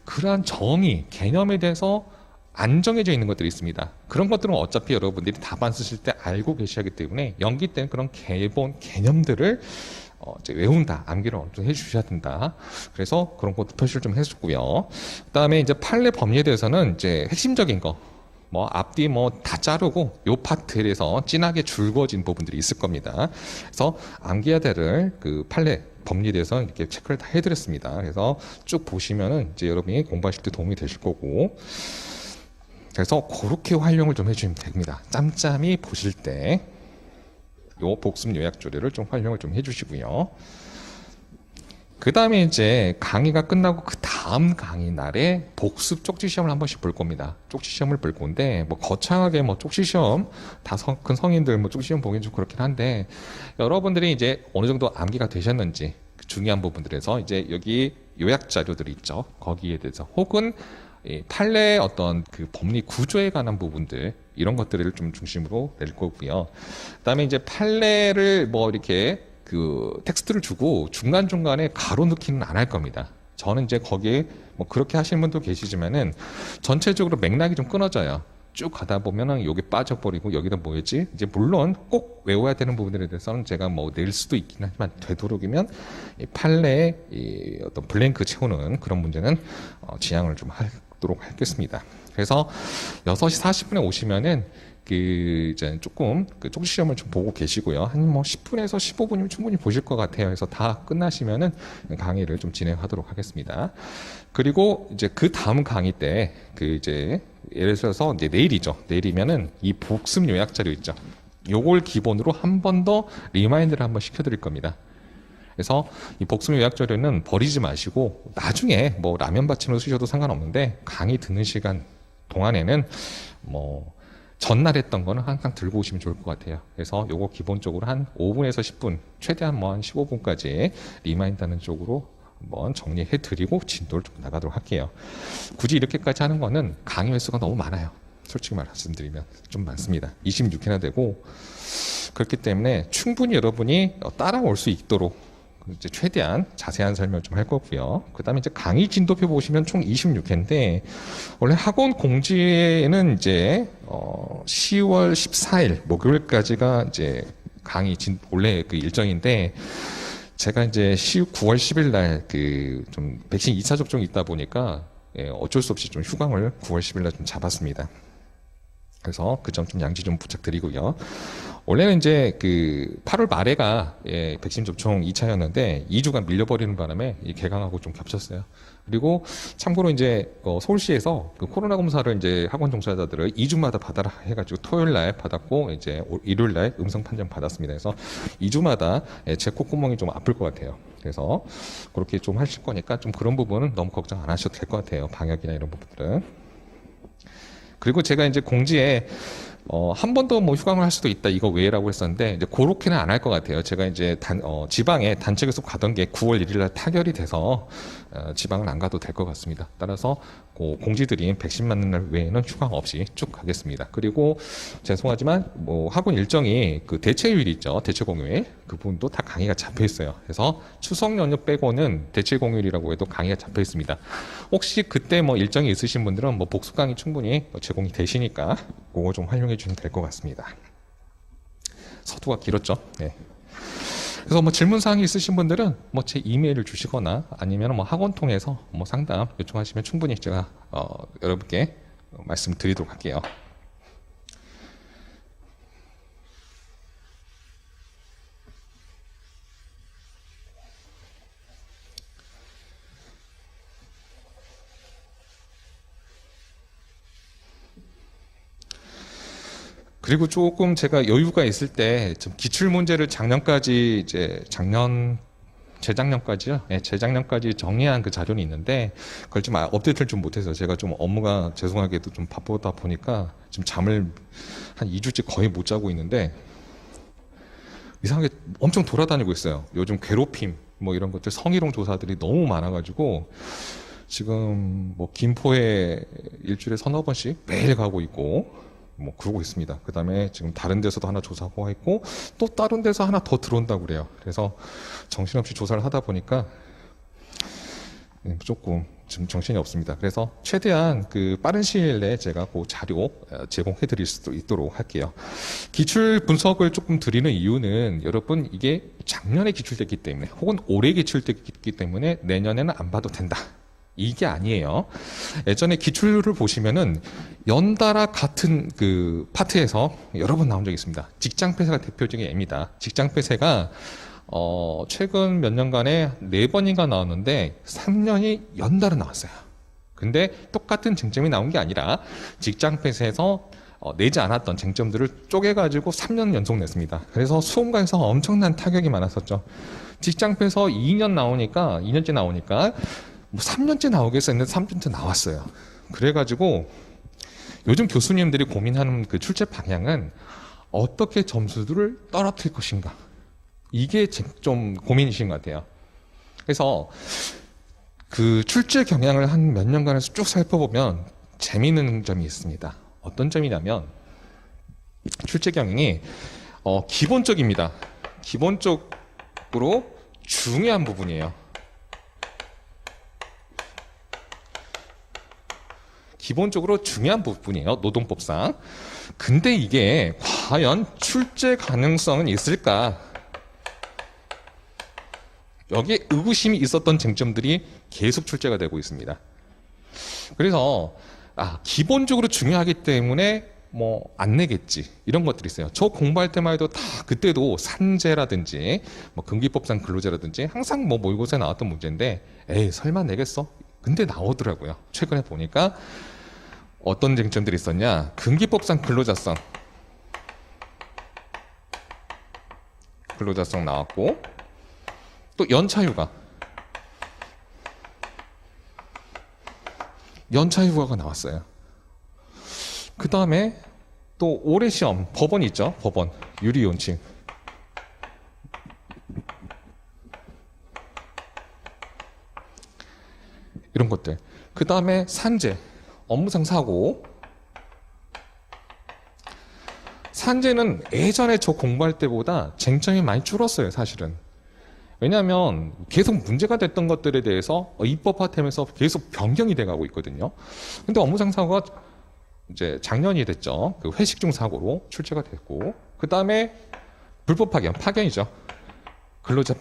그러한 정의, 개념에 대해서 안 정해져 있는 것들이 있습니다. 그런 것들은 어차피 여러분들이 답안 쓰실 때 알고 계셔야 하기 때문에 연기 때는 그런 기본 개념들을 이제 외운다, 암기를 어느 정도 해주셔야 된다. 그래서 그런 것도 표시를 좀 해주고요. 그다음에 이제 판례 법리에 대해서는 이제 핵심적인 거, 뭐 앞뒤 뭐 다 자르고 요 파트에 대해서 진하게 줄거진 부분들이 있을 겁니다. 그래서 암기해야 될 그 판례 법리에 대해서 이렇게 체크를 다 해드렸습니다. 그래서 쭉 보시면은 이제 여러분이 공부하실 때 도움이 되실 거고. 그래서 그렇게 활용을 좀 해주시면 됩니다. 짬짬이 보실 때 요 복습 요약 조례를 좀 활용을 좀 해주시고요. 그 다음에 이제 강의가 끝나고 그 다음 강의 날에 복습 쪽지 시험을 한 번씩 볼 겁니다. 쪽지 시험을 볼 건데, 뭐 거창하게 뭐 쪽지 시험, 다 큰 성인들 뭐 쪽지 시험 보기엔 좀 그렇긴 한데, 여러분들이 이제 어느 정도 암기가 되셨는지, 그 중요한 부분들에서 이제 여기 요약 자료들이 있죠. 거기에 대해서 혹은 이 판례의 어떤 그 법리 구조에 관한 부분들, 이런 것들을 좀 중심으로 낼 거고요. 그다음에 이제 판례를 뭐 이렇게 그 텍스트를 주고 중간중간에 가로 넣기는 안 할 겁니다. 저는 이제 거기에 뭐 그렇게 하시는 분도 계시지만은 전체적으로 맥락이 좀 끊어져요. 쭉 가다 보면은 여기 빠져버리고 여기다 뭐였지? 이제 물론 꼭 외워야 되는 부분들에 대해서는 제가 뭐 낼 수도 있긴 하지만 되도록이면 이 판례에 이 어떤 블랭크 채우는 그런 문제는 지양을 좀 하도록 하겠습니다. 그래서 6시 40분에 오시면은 그 이제 조금 그 쪽지 시험을 좀 보고 계시고요. 한 뭐 10분에서 15분이면 충분히 보실 것 같아요. 그래서 다 끝나시면은 강의를 좀 진행하도록 하겠습니다. 그리고 이제 그 다음 강의 때 그 이제 예를 들어서 이제 내일이죠. 내일이면은 이 복습 요약 자료 있죠. 요걸 기본으로 한 번 더 리마인드를 한번 시켜드릴 겁니다. 그래서 이 복습 요약 자료는 버리지 마시고 나중에 뭐 라면 받침으로 쓰셔도 상관없는데 강의 듣는 시간 동안에는 뭐 전날 했던 거는 항상 들고 오시면 좋을 것 같아요. 그래서 요거 기본적으로 한 5분에서 10분, 최대한 뭐 한 15분까지 리마인드하는 쪽으로 한번 정리해 드리고 진도를 좀 나가도록 할게요. 굳이 이렇게까지 하는 거는 강의 횟수가 너무 많아요. 솔직히 말씀드리면 좀 많습니다. 26회나 되고, 그렇기 때문에 충분히 여러분이 따라올 수 있도록 이제 최대한 자세한 설명 좀 할 거고요. 그 다음에 이제 강의 진도표 보시면 총 26회인데, 원래 학원 공지에는 이제, 10월 14일, 목요일까지가 이제 강의 원래 그 일정인데, 제가 이제 9월 10일 날 그 좀 백신 2차 접종이 있다 보니까, 예, 어쩔 수 없이 좀 휴강을 9월 10일 날 좀 잡았습니다. 그래서 그 점 좀 양지 좀 부탁드리고요. 원래는 이제 그 8월 말에가 예, 백신 접종 2차였는데 2주간 밀려버리는 바람에 이 개강하고 좀 겹쳤어요. 그리고 참고로 이제 서울시에서 그 코로나 검사를 이제 학원 종사자들을 2주마다 받아라 해가지고 토요일 날 받았고 이제 일요일 날 음성 판정 받았습니다. 그래서 2주마다 예, 제 콧구멍이 좀 아플 것 같아요. 그래서 그렇게 좀 하실 거니까 좀 그런 부분은 너무 걱정 안 하셔도 될 것 같아요. 방역이나 이런 부분들은. 그리고 제가 이제 공지에 한 번 더 뭐 휴강을 할 수도 있다 이거 외라고 했었는데 이제 그렇게는 안 할 것 같아요. 제가 이제 지방에 단체에서 가던 게 9월 1일 날 타결이 돼서 지방은 안 가도 될 것 같습니다. 따라서 그 공지드린 백신 맞는 날 외에는 휴강 없이 쭉 가겠습니다. 그리고 죄송하지만 뭐 학원 일정이 그 대체휴일 있죠. 대체공휴일 그 부분도 다 강의가 잡혀 있어요. 그래서 추석 연휴 빼고는 대체공휴일이라고 해도 강의가 잡혀 있습니다. 혹시 그때 뭐 일정이 있으신 분들은 뭐 복수 강의 충분히 제공이 되시니까 그거 좀 활용해 주시면 될 것 같습니다. 서두가 길었죠. 네. 그래서 뭐 질문 사항이 있으신 분들은 뭐 제 이메일을 주시거나 아니면 뭐 학원 통해서 뭐 상담 요청하시면 충분히 제가 여러분께 말씀드리도록 할게요. 그리고 조금 제가 여유가 있을 때 좀 기출 문제를 작년까지 이제 재작년까지요? 네, 재작년까지 정리한 그 자료는 있는데 그걸 좀 업데이트를 좀 못해서 제가 좀 업무가 죄송하게도 좀 바쁘다 보니까 지금 잠을 한 2주째 거의 못 자고 있는데 이상하게 엄청 돌아다니고 있어요. 요즘 괴롭힘 뭐 이런 것들 성희롱 조사들이 너무 많아가지고 지금 뭐 김포에 일주일에 서너 번씩 매일 가고 있고 뭐 그러고 있습니다. 그 다음에 지금 다른 데서도 하나 조사가 있고 또 다른 데서 하나 더 들어온다고 그래요. 그래서 정신없이 조사를 하다 보니까 조금 지금 정신이 없습니다. 그래서 최대한 그 빠른 시일 내에 제가 그 자료 제공해 드릴 수 있도록 할게요. 기출 분석을 조금 드리는 이유는 여러분 이게 작년에 기출됐기 때문에 혹은 올해 기출됐기 때문에 내년에는 안 봐도 된다. 이게 아니에요. 예전에 기출을 보시면은 연달아 같은 그 파트에서 여러 번 나온 적이 있습니다. 직장폐쇄가 대표적인 예입니다. 직장폐쇄가 최근 몇 년간에 4번인가 나왔는데 3년이 연달아 나왔어요. 근데 똑같은 쟁점이 나온 게 아니라 직장폐쇄에서 내지 않았던 쟁점들을 쪼개가지고 3년 연속 냈습니다. 그래서 수험가에서 엄청난 타격이 많았었죠. 직장폐쇄 2년째 나오니까 뭐 3년째 나오겠어 했는데 3년째 나왔어요. 그래가지고 요즘 교수님들이 고민하는 그 출제 방향은 어떻게 점수들을 떨어뜨릴 것인가. 이게 좀 고민이신 것 같아요. 그래서 그 출제 경향을 한 몇 년간에서 쭉 살펴보면 재미있는 점이 있습니다. 어떤 점이냐면 출제 경향이 기본적입니다. 기본적으로 중요한 부분이에요. 기본적으로 중요한 부분이에요. 노동법상. 근데 이게 과연 출제 가능성은 있을까? 여기에 의구심이 있었던 쟁점들이 계속 출제가 되고 있습니다. 그래서 기본적으로 중요하기 때문에 뭐 안 내겠지 이런 것들이 있어요. 저 공부할 때만 해도 다 그때도 산재라든지 뭐 근기법상 근로자라든지 항상 뭐 모의고사에 나왔던 문제인데 에이 설마 내겠어? 근데 나오더라고요. 최근에 보니까 어떤 쟁점들이 있었냐? 근기법상 근로자성 나왔고 또 연차휴가가 나왔어요. 그 다음에 또 올해 시험 법원 있죠? 법원 유리원칙 이런 것들. 그 다음에 산재 업무상 사고. 산재는 예전에 저 공부할 때보다 쟁점이 많이 줄었어요, 사실은. 왜냐하면 계속 문제가 됐던 것들에 대해서 입법화되면서 계속 변경이 돼가고 있거든요. 근데 업무상 사고가 이제 작년이 됐죠. 그 회식 중 사고로 출제가 됐고, 그 다음에 불법 파견이죠. 근로자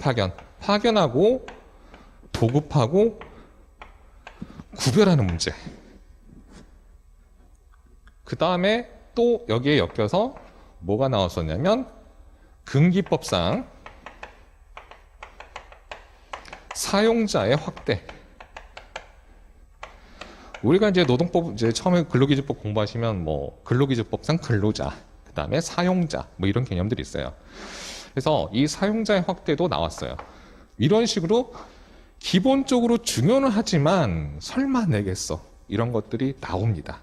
파견하고 보급하고 구별하는 문제. 그 다음에 또 여기에 엮여서 뭐가 나왔었냐면 근기법상 사용자의 확대. 우리가 이제 노동법 이제 처음에 근로기준법 공부하시면 뭐 근로기준법상 근로자, 그 다음에 사용자 뭐 이런 개념들이 있어요. 그래서 이 사용자의 확대도 나왔어요. 이런 식으로 기본적으로 중요는 하지만 설마 내겠어 이런 것들이 나옵니다.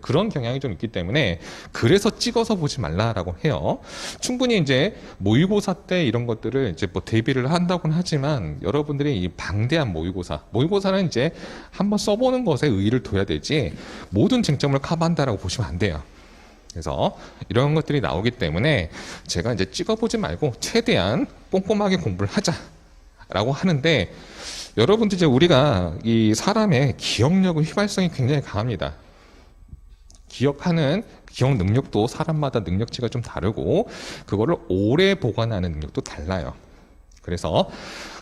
그런 경향이 좀 있기 때문에 그래서 찍어서 보지 말라라고 해요. 충분히 이제 모의고사 때 이런 것들을 이제 뭐 대비를 한다고는 하지만 여러분들이 이 방대한 모의고사는 이제 한번 써보는 것에 의의를 둬야 되지 모든 쟁점을 커버한다라고 보시면 안 돼요. 그래서 이런 것들이 나오기 때문에 제가 이제 찍어보지 말고 최대한 꼼꼼하게 공부를 하자라고 하는데 여러분들 이제 우리가 이 사람의 기억력과 휘발성이 굉장히 강합니다. 기억 능력도 사람마다 능력치가 좀 다르고 그거를 오래 보관하는 능력도 달라요. 그래서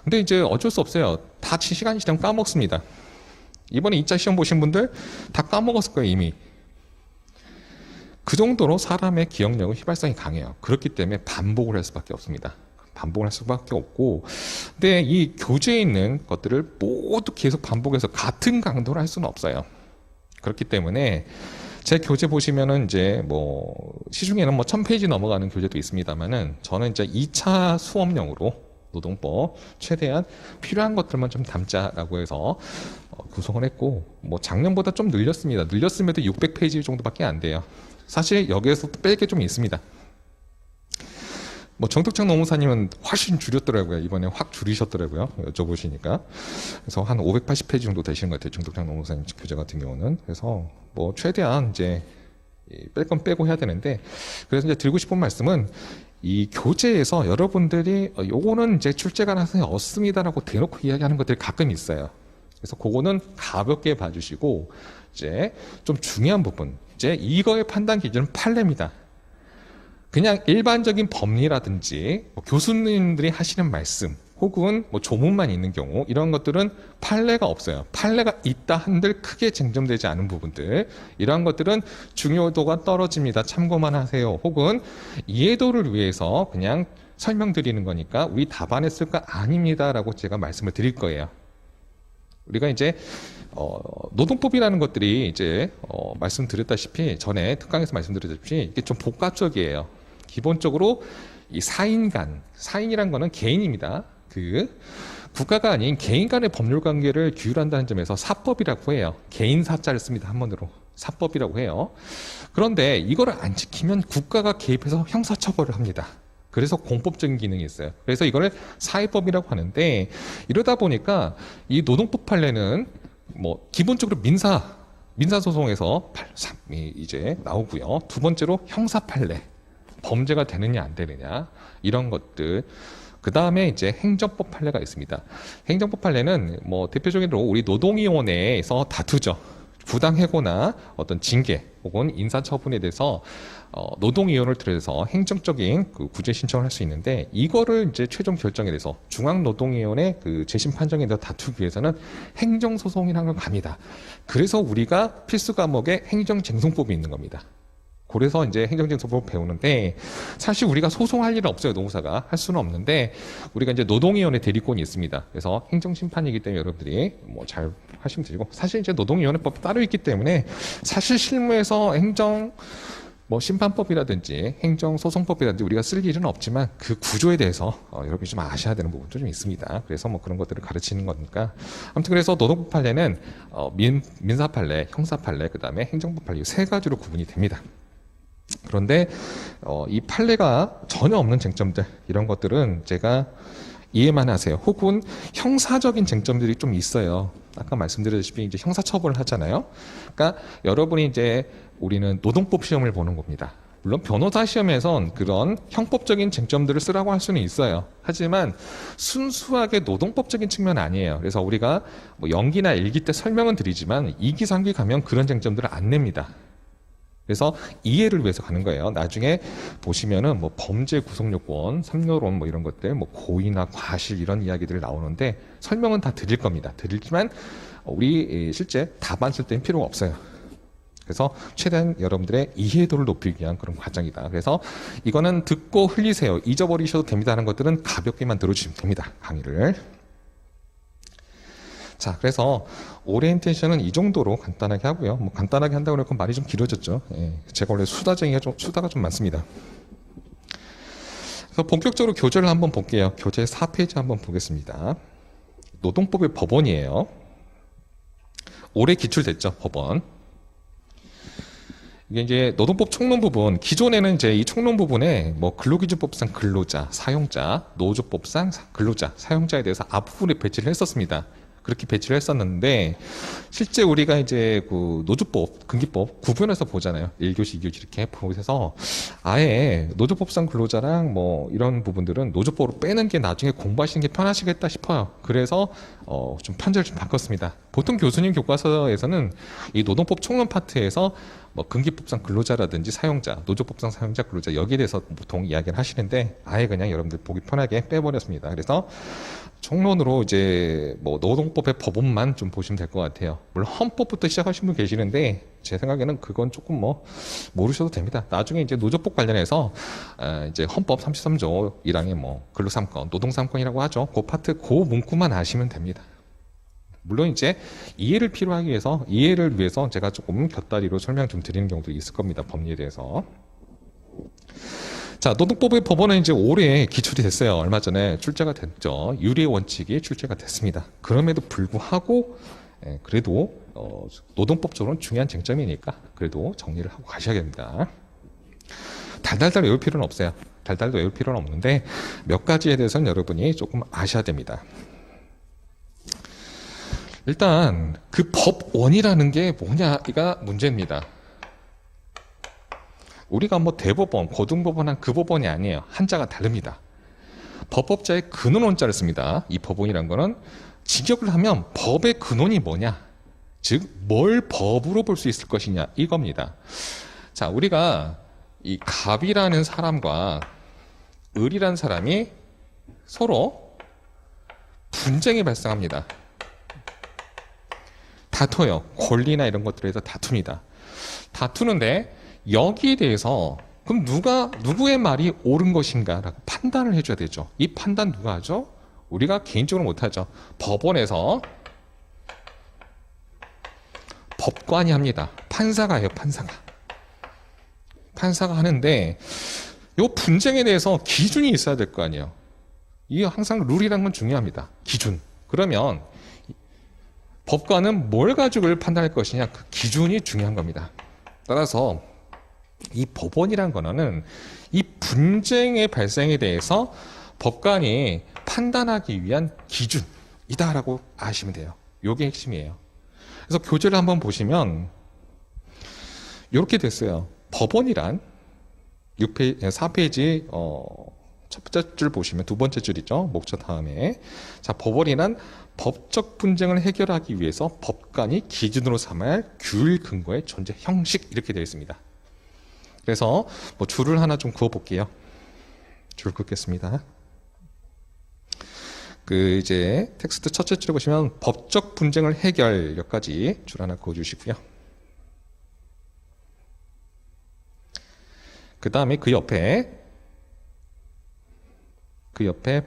근데 이제 어쩔 수 없어요. 다 시간이 지나면 까먹습니다. 이번에 2차 시험 보신 분들 다 까먹었을 거예요, 이미. 그 정도로 사람의 기억력은 휘발성이 강해요. 그렇기 때문에 반복을 할 수밖에 없습니다. 반복을 할 수밖에 없고, 근데 이 교재에 있는 것들을 모두 계속 반복해서 같은 강도로 할 수는 없어요. 그렇기 때문에 제 교재 보시면은 이제 뭐 시중에는 뭐 1000페이지 넘어가는 교재도 있습니다만은 저는 이제 2차 수업용으로 노동법 최대한 필요한 것들만 좀 담자라고 해서 구성을 했고, 뭐 작년보다 좀 늘렸습니다. 늘렸음에도 600페이지 정도밖에 안 돼요. 사실 여기에서 뺄 게 좀 있습니다. 뭐 정덕창 노무사님은 훨씬 줄였더라고요. 이번에 확 줄이셨더라고요. 여쭤보시니까. 그래서 한 580페이지 정도 되시는 것 같아요. 정덕창 노무사님 교재 같은 경우는. 그래서 뭐 최대한 이제 뺄 건 빼고 해야 되는데, 그래서 이제 드리고 싶은 말씀은 이 교재에서 여러분들이 요거는 이제 출제관에서 없습니다라고 대놓고 이야기하는 것들이 가끔 있어요. 그래서 그거는 가볍게 봐주시고, 이제 좀 중요한 부분, 이제 이거의 판단 기준은 판례입니다. 그냥 일반적인 법리라든지 뭐 교수님들이 하시는 말씀 혹은 뭐 조문만 있는 경우, 이런 것들은 판례가 없어요. 판례가 있다 한들 크게 쟁점되지 않은 부분들, 이러한 것들은 중요도가 떨어집니다. 참고만 하세요. 혹은 이해도를 위해서 그냥 설명드리는 거니까 우리 답안했을 거 아닙니다 라고 제가 말씀을 드릴 거예요. 우리가 이제 노동법이라는 것들이 이제 말씀드렸다시피, 전에 특강에서 말씀드렸다시피 이게 좀 복합적이에요. 기본적으로 이 사인이란 거는 개인입니다. 그 국가가 아닌 개인 간의 법률 관계를 규율한다는 점에서 사법이라고 해요. 개인 사자를 씁니다. 한문으로 사법이라고 해요. 그런데 이거를 안 지키면 국가가 개입해서 형사처벌을 합니다. 그래서 공법적인 기능이 있어요. 그래서 이거를 사회법이라고 하는데, 이러다 보니까 이 노동법 판례는 뭐 기본적으로 민사소송에서 이제 나오고요. 두 번째로 형사 판례, 범죄가 되느냐 안 되느냐, 이런 것들. 그 다음에 이제 행정법 판례가 있습니다. 행정법 판례는 뭐 대표적으로 우리 노동위원회에서 다투죠. 부당해고나 어떤 징계 혹은 인사처분에 대해서 노동위원회를 통해서 행정적인 그 구제 신청을 할 수 있는데, 이거를 이제 최종 결정에 대해서 중앙노동위원회 그 재심 판정에 대해서 다투기 위해서는 행정소송이라는 걸 갑니다. 그래서 우리가 필수 과목에 행정쟁송법이 있는 겁니다. 그래서 이제 행정쟁송법을 배우는데, 사실 우리가 소송할 일은 없어요. 노무사가 할 수는 없는데, 우리가 이제 노동위원회 대리권이 있습니다. 그래서 행정심판이기 때문에 여러분들이 뭐 잘 하시면 되고, 사실 이제 노동위원회법이 따로 있기 때문에 사실 실무에서 행정 뭐 심판법이라든지 행정소송법이라든지 우리가 쓸 일은 없지만 그 구조에 대해서 여러분이 좀 아셔야 되는 부분도 좀 있습니다. 그래서 뭐 그런 것들을 가르치는 거니까. 아무튼 그래서 노동법 판례는 민사 판례, 형사 판례, 그 다음에 행정법 판례, 세 가지로 구분이 됩니다. 그런데 이 판례가 전혀 없는 쟁점들, 이런 것들은 제가 이해만 하세요. 혹은 형사적인 쟁점들이 좀 있어요. 아까 말씀드렸다시피 이제 형사처벌을 하잖아요. 그러니까 여러분이 이제 우리는 노동법 시험을 보는 겁니다. 물론 변호사 시험에선 그런 형법적인 쟁점들을 쓰라고 할 수는 있어요. 하지만 순수하게 노동법적인 측면 아니에요. 그래서 우리가 뭐 연기나 일기 때 설명은 드리지만 2기, 3기 가면 그런 쟁점들을 안 냅니다. 그래서 이해를 위해서 가는 거예요. 나중에 보시면은 뭐 범죄 구속요건, 삼료론 뭐 이런 것들, 뭐 고의나 과실 이런 이야기들이 나오는데 설명은 다 드릴 겁니다. 드리지만 우리 실제 답안 쓸 때는 필요가 없어요. 그래서 최대한 여러분들의 이해도를 높이기 위한 그런 과정이다. 그래서 이거는 듣고 흘리세요. 잊어버리셔도 됩니다 하는 것들은 가볍게만 들어주시면 됩니다. 강의를. 자, 그래서 오리엔테이션은 이 정도로 간단하게 하고요. 뭐 간단하게 한다고 해서 말이 좀 길어졌죠. 예, 제가 원래 수다가 좀 많습니다. 그래서 본격적으로 교재를 한번 볼게요. 교재 4페이지 한번 보겠습니다. 노동법의 법원이에요. 올해 기출됐죠, 법원. 이게 이제 노동법 총론 부분, 기존에는 이제 이 총론 부분에 뭐 근로기준법상 근로자, 사용자, 노조법상 근로자, 사용자에 대해서 앞부분에 배치를 했었습니다. 그렇게 배치를 했었는데, 실제 우리가 이제 그 노조법, 근기법 구분해서 보잖아요. 1교시, 2교시 이렇게 보면서 아예 노조법상 근로자랑 뭐 이런 부분들은 노조법으로 빼는 게 나중에 공부하시는 게 편하시겠다 싶어요. 그래서 좀 편제를 좀 바꿨습니다. 보통 교수님 교과서에서는 이 노동법 총론 파트에서 뭐 근기법상 근로자라든지 사용자, 노조법상 사용자, 근로자 여기에 대해서 보통 이야기를 하시는데 아예 그냥 여러분들 보기 편하게 빼버렸습니다. 그래서 총론으로 이제 뭐 노동법의 법원만 좀 보시면 될 것 같아요. 물론 헌법부터 시작하신 분 계시는데 제 생각에는 그건 조금 뭐 모르셔도 됩니다. 나중에 이제 노조법 관련해서 이제 헌법 33조 1항에 뭐 근로 3권, 노동 3권이라고 하죠. 그 파트 그 문구만 아시면 됩니다. 물론 이제 이해를 위해서 제가 조금 곁다리로 설명 좀 드리는 경우도 있을 겁니다. 법리에 대해서. 자, 노동법의 법원은 이제 올해 기출이 됐어요. 얼마 전에 출제가 됐죠. 유리의 원칙이 출제가 됐습니다. 그럼에도 불구하고 그래도 노동법적으로는 중요한 쟁점이니까 그래도 정리를 하고 가셔야 됩니다. 달달달 외울 필요는 없어요. 달달달 외울 필요는 없는데 몇 가지에 대해서는 여러분이 조금 아셔야 됩니다. 일단 그 법원이라는 게 뭐냐가 문제입니다. 우리가 뭐 대법원, 고등법원 그 법원이 아니에요. 한자가 다릅니다. 법법자의 근원 원자를 씁니다. 이 법원이란 거는 직역을 하면 법의 근원이 뭐냐, 즉 뭘 법으로 볼 수 있을 것이냐 이겁니다. 자, 우리가 이 갑이라는 사람과 을이라는 사람이 서로 분쟁이 발생합니다. 다퉈요. 권리나 이런 것들에서 다툽니다. 다투는데 여기에 대해서 그럼 누구의 말이 옳은 것인가라고 판단을 해줘야 되죠. 이 판단 누가 하죠? 우리가 개인적으로 못하죠. 법원에서 법관이 합니다. 판사가 해요. 판사가 하는데 이 분쟁에 대해서 기준이 있어야 될 거 아니에요. 이게 항상 룰이라는 건 중요합니다. 기준. 그러면 법관은 뭘 가지고 판단할 것이냐, 그 기준이 중요한 겁니다. 따라서 이 법원이란 거는 이 분쟁의 발생에 대해서 법관이 판단하기 위한 기준이다라고 아시면 돼요. 이게 핵심이에요. 그래서 교재를 한번 보시면 이렇게 됐어요. 법원이란 4페이지 첫 번째 줄 보시면 두 번째 줄이죠. 목차 다음에. 자, 법원이란 법적 분쟁을 해결하기 위해서 법관이 기준으로 삼아야 할 규율 근거의 존재 형식 이렇게 되어 있습니다. 그래서 뭐 줄을 하나 좀 그어 볼게요. 줄 긋겠습니다. 이제 텍스트 첫째 줄에 보시면 법적 분쟁을 해결 여기까지 줄 하나 그어 주시고요. 그 다음에 그 옆에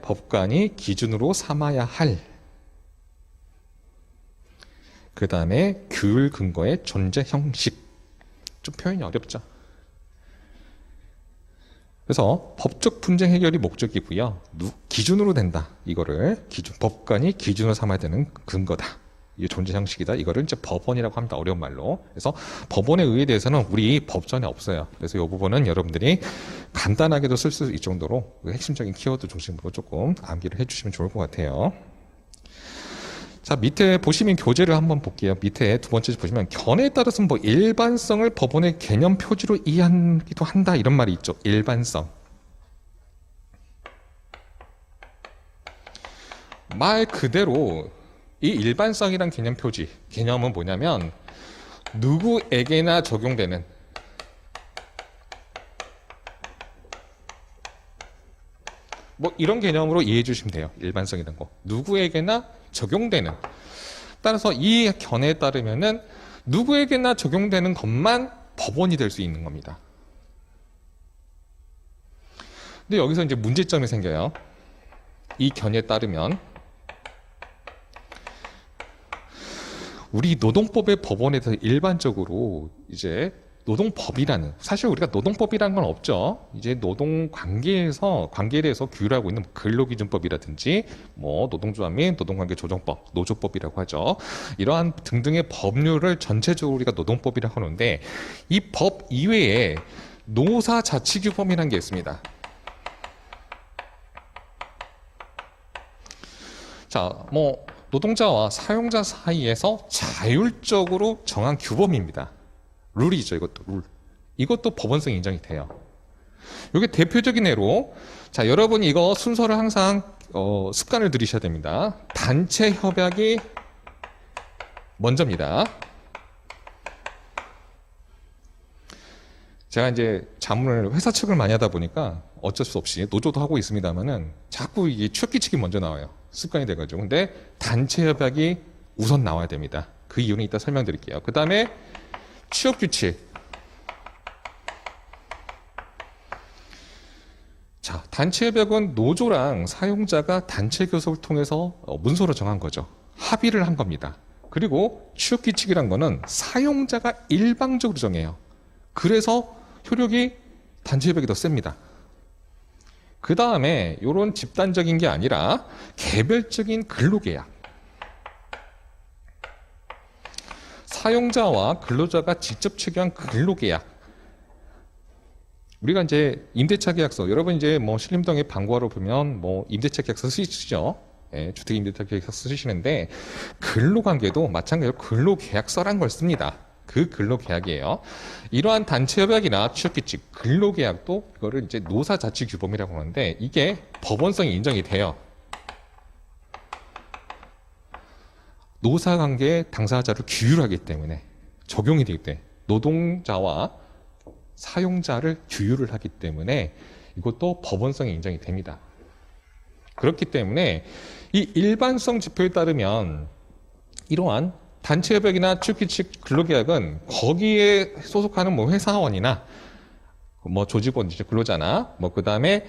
법관이 기준으로 삼아야 할, 그 다음에 규율 근거의 존재 형식. 좀 표현이 어렵죠. 그래서 법적 분쟁 해결이 목적이고요. 기준으로 된다. 이거를 법관이 기준으로 삼아야 되는 근거다. 이게 존재 형식이다. 이거를 이제 법원이라고 합니다. 어려운 말로. 그래서 법원의 의에 대해서는 우리 법전에 없어요. 그래서 이 부분은 여러분들이 간단하게도 쓸 수 있을 정도로 핵심적인 키워드 중심으로 조금 암기를 해주시면 좋을 것 같아요. 자, 밑에 보시면 교재를 한번 볼게요. 밑에 두 번째 보시면 견해에 따라서는 뭐 일반성을 법원의 개념 표지로 이해하기도 한다 이런 말이 있죠. 일반성. 말 그대로 이 일반성이란 개념 표지, 개념은 뭐냐면 누구에게나 적용되는, 뭐 이런 개념으로 이해해 주시면 돼요. 일반성이라는 거. 누구에게나 적용되는. 따라서 이 견해에 따르면은 누구에게나 적용되는 것만 법원이 될 수 있는 겁니다. 근데 여기서 이제 문제점이 생겨요. 이 견해에 따르면 우리 노동법의 법원에서 일반적으로 이제 노동법이라는, 사실 우리가 노동법이라는 건 없죠. 이제 노동 관계에 대해서 규율하고 있는 근로기준법이라든지 뭐 노동조합 및 노동관계 조정법, 노조법이라고 하죠. 이러한 등등의 법률을 전체적으로 우리가 노동법이라고 하는데 이 법 이외에 노사자치규범이라는 게 있습니다. 자, 뭐 노동자와 사용자 사이에서 자율적으로 정한 규범입니다. 룰이죠. 이것도 룰. 이것도 법원성 인정이 돼요. 이게 대표적인 예로, 자, 여러분이 이거 순서를 항상 습관을 들이셔야 됩니다. 단체 협약이 먼저입니다. 제가 이제 자문을 회사 측을 많이 하다 보니까 어쩔 수 없이 노조도 하고 있습니다만은 자꾸 이게 취업 규칙이 먼저 나와요. 습관이 돼가지고. 근데 단체 협약이 우선 나와야 됩니다. 그 이유는 이따 설명드릴게요. 그 다음에 취업 규칙. 자, 단체 협약은 노조랑 사용자가 단체 교섭을 통해서 문서로 정한 거죠. 합의를 한 겁니다. 그리고 취업규칙이란 거는 사용자가 일방적으로 정해요. 그래서 효력이 단체 협약이 더 셉니다. 그 다음에 이런 집단적인 게 아니라 개별적인 근로계약. 사용자와 근로자가 직접 체결한 근로계약. 우리가 이제 임대차 계약서, 여러분 이제 뭐 신림동의 방과로 보면 뭐 임대차 계약서 쓰시죠? 예, 주택 임대차 계약서 쓰시는데 근로관계도 마찬가지로 근로계약서란 걸 씁니다. 그 근로계약이에요. 이러한 단체협약이나 취업규칙, 근로계약도 이거를 이제 노사자치규범이라고 하는데 이게 법원성이 인정이 돼요. 노사관계 당사자를 규율하기 때문에 적용이 되기 때문에 노동자와 사용자를 규율을 하기 때문에 이것도 법원성이 인정이 됩니다. 그렇기 때문에 이 일반성 지표에 따르면 이러한 단체협약이나 취업규칙 근로계약은 거기에 소속하는 뭐 회사원이나 뭐 조직원, 근로자나 뭐 그 다음에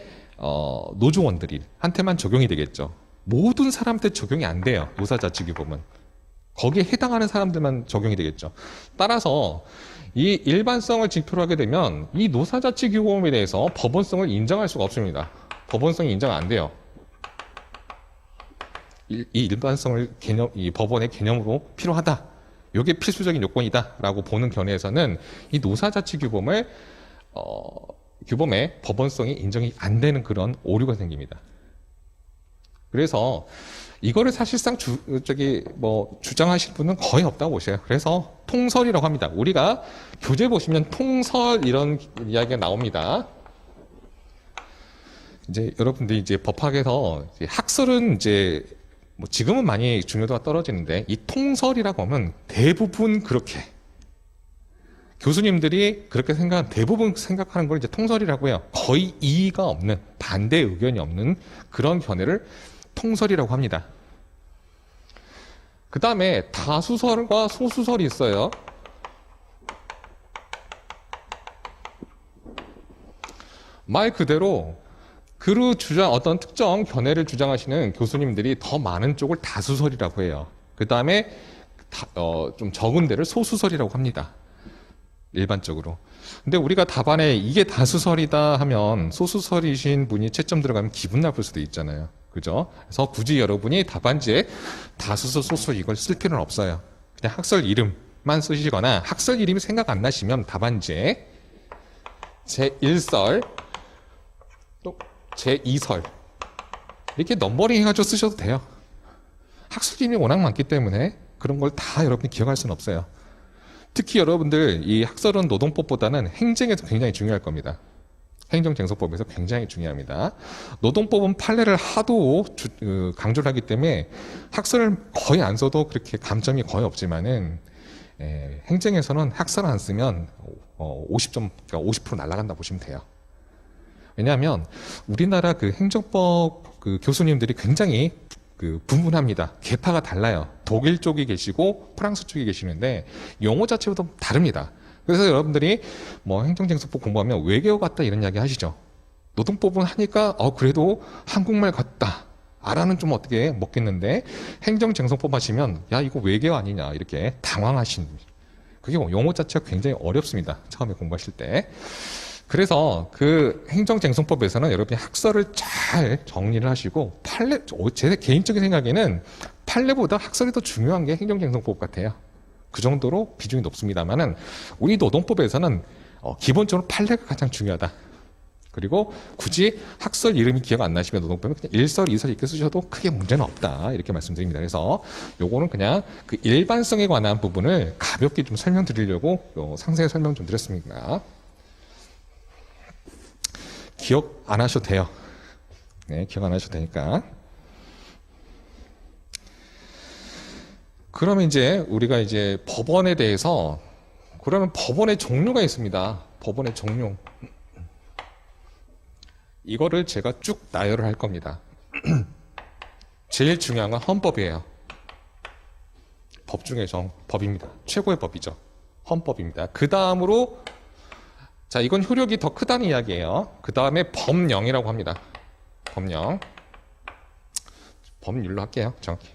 노조원들이 한테만 적용이 되겠죠. 모든 사람한테 적용이 안 돼요. 노사자치규범은. 거기에 해당하는 사람들만 적용이 되겠죠. 따라서 이 일반성을 지표로 하게 되면 이 노사자치규범에 대해서 법원성을 인정할 수가 없습니다. 법원성이 인정 안 돼요. 이 일반성을 이 법원의 개념으로 필요하다. 이게 필수적인 요건이다라고 보는 견해에서는 이 노사자치규범을 규범의 법원성이 인정이 안 되는 그런 오류가 생깁니다. 그래서 이거를 사실상 주장하실 분은 거의 없다고 보셔요. 그래서 통설이라고 합니다. 우리가 교재 보시면 통설 이런 이야기가 나옵니다. 이제 여러분들이 이제 법학에서 학설은 이제 뭐 지금은 많이 중요도가 떨어지는데 이 통설이라고 하면 대부분 그렇게 교수님들이 그렇게 대부분 생각하는 걸 이제 통설이라고 해요. 거의 이의가 없는, 반대 의견이 없는 그런 견해를 통설이라고 합니다. 그 다음에 다수설과 소수설이 있어요. 말 그대로 어떤 특정 견해를 주장하시는 교수님들이 더 많은 쪽을 다수설이라고 해요. 그 다음에 좀 적은 데를 소수설이라고 합니다. 일반적으로. 근데 우리가 답안에 이게 다수설이다 하면 소수설이신 분이 채점 들어가면 기분 나쁠 수도 있잖아요. 그죠? 그래서 굳이 여러분이 답안지에 다수설, 소수설 이걸 쓸 필요는 없어요. 그냥 학설 이름만 쓰시거나 학설 이름이 생각 안 나시면 답안지에 제1설 또 제2설 이렇게 넘버링 해가지고 쓰셔도 돼요. 학술 이름이 워낙 많기 때문에 그런 걸 다 여러분이 기억할 수는 없어요. 특히 여러분들 이 학설은 노동법보다는 행정에서 굉장히 중요할 겁니다. 행정쟁서법에서 굉장히 중요합니다. 노동법은 판례를 하도 강조를 하기 때문에 학설을 거의 안 써도 그렇게 감점이 거의 없지만은 행정에서는 학설을 안 쓰면 50점, 그러니까 50% 날아간다 보시면 돼요. 왜냐하면 우리나라 그 행정법 교수님들이 굉장히 분분합니다. 계파가 달라요. 독일 쪽이 계시고 프랑스 쪽이 계시는데 용어 자체부터 다릅니다. 그래서 여러분들이 뭐 행정쟁서법 공부하면 외계어 같다 이런 이야기 하시죠. 노동법은 하니까 그래도 한국말 같다. 알아는 좀 어떻게 먹겠는데 행정쟁서법 하시면 야 이거 외계어 아니냐 이렇게 당황하신. 그게 용어 자체가 굉장히 어렵습니다. 처음에 공부하실 때. 그래서 그 행정쟁송법에서는 여러분이 학설을 잘 정리를 하시고 제 개인적인 생각에는 판례보다 학설이 더 중요한 게 행정쟁송법 같아요. 그 정도로 비중이 높습니다만은 우리 노동법에서는 기본적으로 판례가 가장 중요하다. 그리고 굳이 학설 이름이 기억 안 나시면 노동법은 그냥 1설, 2설 이렇게 쓰셔도 크게 문제는 없다. 이렇게 말씀드립니다. 그래서 요거는 그냥 그 일반성에 관한 부분을 가볍게 좀 설명드리려고 상세히 설명 좀 드렸습니다. 기억 안 하셔도 돼요. 네, 기억 안 하셔도 되니까. 그러면 이제 우리가 이제 법원에 대해서 그러면 법원의 종류가 있습니다. 법원의 종류. 이거를 제가 쭉 나열을 할 겁니다. 제일 중요한 건 헌법이에요. 법 중에서 법입니다. 최고의 법이죠. 헌법입니다. 그 다음으로 자, 이건 효력이 더 크다는 이야기예요. 그 다음에 법령이라고 합니다. 법령. 법률로 할게요. 정확히.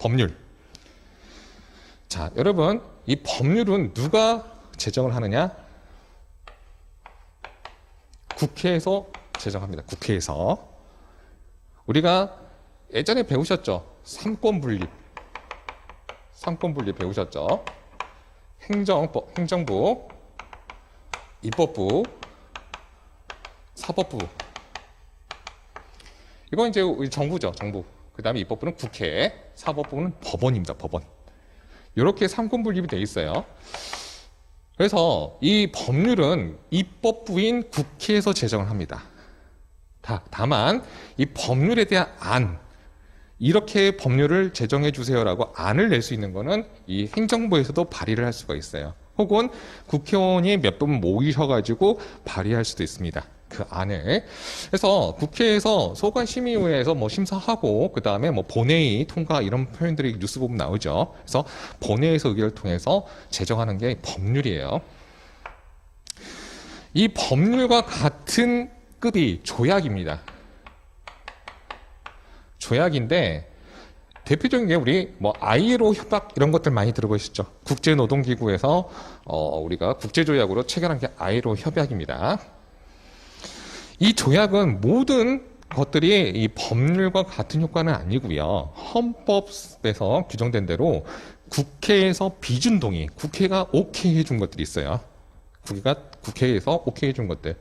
법률. 자, 여러분, 이 법률은 누가 제정을 하느냐? 국회에서 제정합니다. 국회에서. 우리가 예전에 배우셨죠? 삼권 분립. 삼권 분립 배우셨죠? 행정부, 입법부, 사법부. 이건 이제 우리 정부죠, 정부. 그 다음에 입법부는 국회, 사법부는 법원입니다, 법원. 이렇게 삼권 분립이 돼 있어요. 그래서 이 법률은 입법부인 국회에서 제정을 합니다. 다만 이 법률에 대한 안, 이렇게 법률을 제정해 주세요라고 안을 낼 수 있는 거는 이 행정부에서도 발의를 할 수가 있어요. 혹은 국회의원이 몇 분 모이셔가지고 발의할 수도 있습니다. 그 안을. 그래서 국회에서 소관심의위에서 뭐 심사하고 그 다음에 뭐 본회의 통과 이런 표현들이 뉴스 보면 나오죠. 그래서 본회의에서 의결을 통해서 제정하는 게 법률이에요. 이 법률과 같은 급이 조약입니다. 조약인데 대표적인 게 우리 뭐 ILO 협약 이런 것들 많이 들어보셨죠? 국제노동기구에서 우리가 국제조약으로 체결한 게 ILO 협약입니다. 이 조약은 모든 것들이 이 법률과 같은 효과는 아니고요. 헌법에서 규정된 대로 국회에서 비준 동의, 국회가 오케이 해준 것들이 있어요. 국회에서 오케이 해준 것들.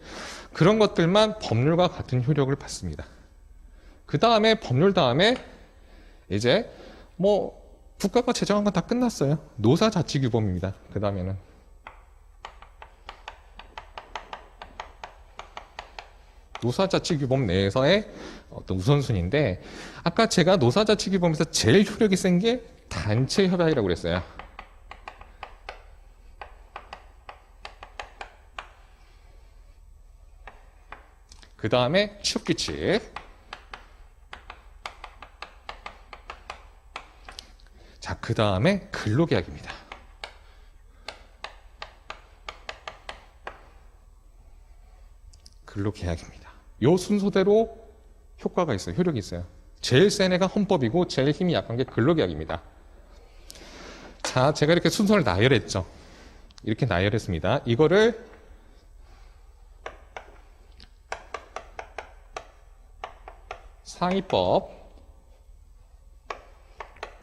그런 것들만 법률과 같은 효력을 받습니다. 그 다음에 법률 다음에 이제 뭐 국가가 제정한 건 다 끝났어요. 노사자치규범입니다. 그 다음에는 노사자치규범 내에서의 어떤 우선순위인데 아까 제가 노사자치규범에서 제일 효력이 센 게 단체 협약이라고 그랬어요. 그 다음에 취업규칙. 자, 그 다음에 근로계약입니다. 근로계약입니다. 요 순서대로 효과가 있어요. 효력이 있어요. 제일 센 애가 헌법이고 제일 힘이 약한 게 근로계약입니다. 자, 제가 이렇게 순서를 나열했죠. 이렇게 나열했습니다. 이거를 상위법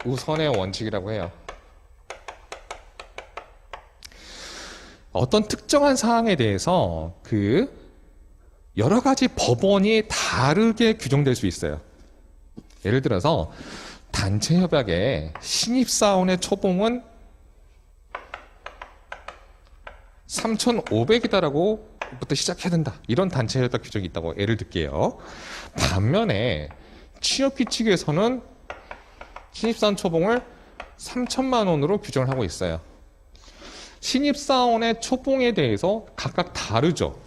우선의 원칙이라고 해요. 어떤 특정한 사항에 대해서 그 여러 가지 법원이 다르게 규정될 수 있어요. 예를 들어서 단체 협약에 신입사원의 초봉은 3,500이다라고 부터 시작해야 된다. 이런 단체 협약 규정이 있다고 예를 들게요. 반면에 취업규칙에서는 신입사원 초봉을 3천만 원으로 규정을 하고 있어요. 신입사원의 초봉에 대해서 각각 다르죠.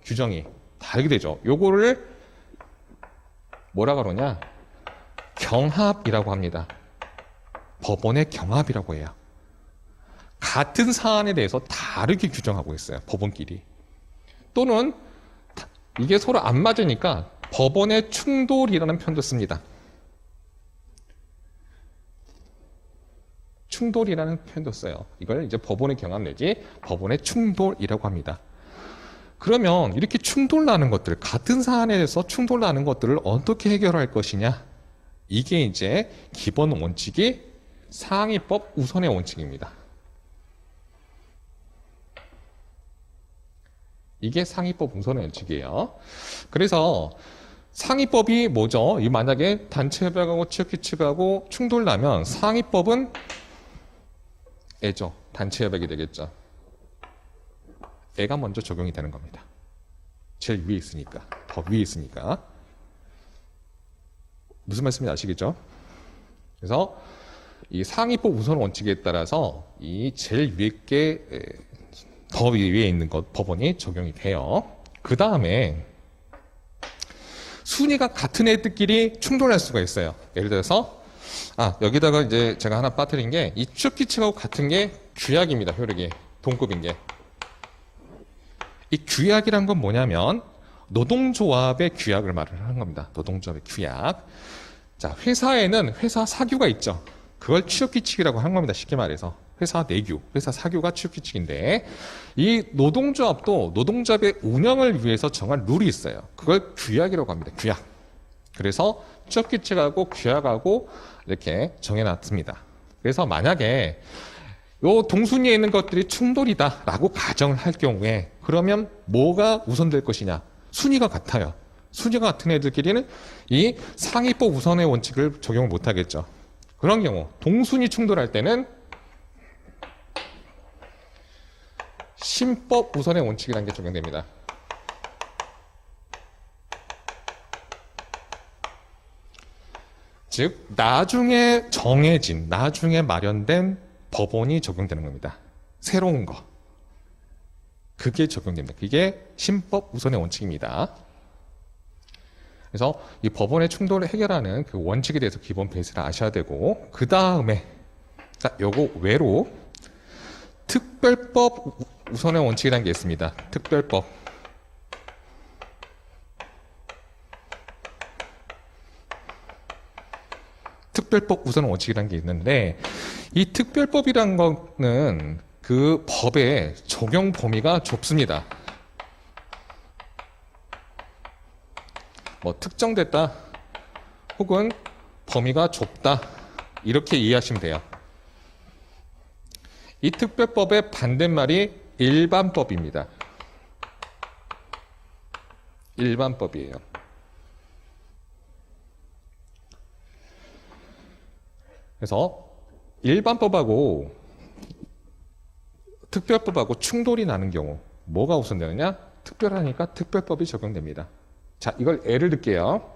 규정이 다르게 되죠. 요거를 뭐라 그러냐? 경합이라고 합니다. 법원의 경합이라고 해요. 같은 사안에 대해서 다르게 규정하고 있어요. 법원끼리. 또는 이게 서로 안 맞으니까 법원의 충돌이라는 표현도 씁니다. 충돌이라는 표현도 써요. 이걸 이제 법원의 경합 내지 법원의 충돌이라고 합니다. 그러면 이렇게 충돌 나는 것들, 같은 사안에 대해서 충돌 나는 것들을 어떻게 해결할 것이냐? 이게 이제 기본 원칙이 상위법 우선의 원칙입니다. 이게 상위법 우선의 원칙이에요. 그래서 상위법이 뭐죠? 이 만약에 단체 협약하고 취업규칙하고 충돌 나면 상위법은 애죠. 단체 협약이 되겠죠. 애가 먼저 적용이 되는 겁니다. 제일 위에 있으니까. 더 위에 있으니까. 무슨 말씀인지 아시겠죠? 그래서 이 상위법 우선 원칙에 따라서 이 제일 위에 게 더 위에 있는 것 법원이 적용이 돼요. 그 다음에 순위가 같은 애들끼리 충돌할 수가 있어요. 예를 들어서 여기다가 이제 제가 하나 빠뜨린 게 이 취업규칙하고 같은 게 규약입니다. 효력이 동급인 게. 이 규약이란 건 뭐냐면 노동조합의 규약을 말을 하는 겁니다. 노동조합의 규약. 자, 회사에는 회사 사규가 있죠. 그걸 취업규칙이라고 하는 겁니다. 쉽게 말해서. 회사 내규, 회사 사규가 취업규칙인데 이 노동조합도 노동조합의 운영을 위해서 정한 룰이 있어요. 그걸 규약이라고 합니다. 규약. 그래서 취업규칙하고 규약하고 이렇게 정해놨습니다. 그래서 만약에 요 동순위에 있는 것들이 충돌이다라고 가정을 할 경우에 그러면 뭐가 우선될 것이냐? 순위가 같아요. 순위가 같은 애들끼리는 이 상위법 우선의 원칙을 적용을 못하겠죠. 그런 경우 동순위 충돌할 때는 신법 우선의 원칙이라는 게 적용됩니다. 즉 나중에 정해진, 나중에 마련된 법원이 적용되는 겁니다. 새로운 거. 그게 적용됩니다. 그게 신법 우선의 원칙입니다. 그래서 이 법원의 충돌을 해결하는 그 원칙에 대해서 기본 베이스를 아셔야 되고 그 다음에 자, 요거 외로 특별법 우선의 원칙이라는 게 있습니다. 특별법. 특별법 우선 원칙이라는 게 있는데 이 특별법이라는 거는 그 법의 적용 범위가 좁습니다. 뭐 특정됐다 혹은 범위가 좁다 이렇게 이해하시면 돼요. 이 특별법의 반대말이 일반법입니다. 일반법이에요. 그래서 일반법하고 특별법하고 충돌이 나는 경우 뭐가 우선되느냐? 특별하니까 특별법이 적용됩니다. 자, 이걸 예를 들게요.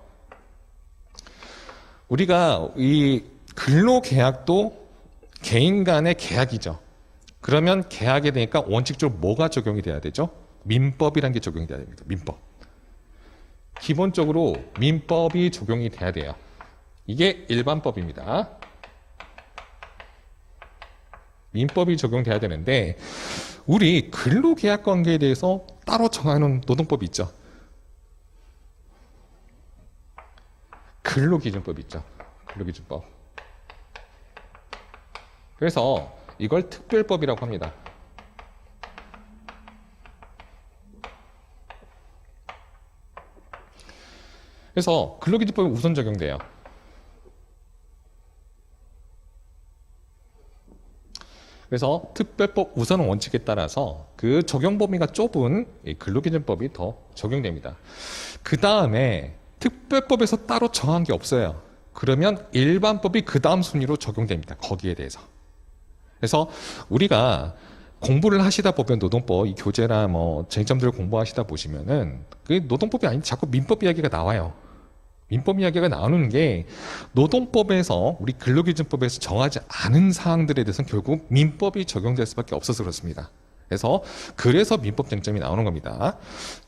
우리가 이 근로계약도 개인 간의 계약이죠. 그러면 계약에 되니까 원칙적으로 뭐가 적용이 돼야 되죠? 민법이라는 게 적용이 돼야 됩니다. 민법. 기본적으로 민법이 적용이 돼야 돼요. 이게 일반법입니다. 민법이 적용돼야 되는데 우리 근로계약 관계에 대해서 따로 정하는 노동법이 있죠. 근로기준법 있죠. 근로기준법. 그래서 이걸 특별법이라고 합니다. 그래서 근로기준법이 우선 적용돼요. 그래서 특별법 우선 원칙에 따라서 그 적용 범위가 좁은 근로기준법이 더 적용됩니다. 그 다음에 특별법에서 따로 정한 게 없어요. 그러면 일반법이 그 다음 순위로 적용됩니다. 거기에 대해서. 그래서 우리가 공부를 하시다 보면 노동법, 이 교재나 뭐 쟁점들을 공부하시다 보시면은 그 노동법이 아닌 자꾸 민법 이야기가 나와요. 민법 이야기가 나오는 게 노동법에서 우리 근로기준법에서 정하지 않은 사항들에 대해서는 결국 민법이 적용될 수밖에 없어서 그렇습니다. 그래서 민법 쟁점이 나오는 겁니다.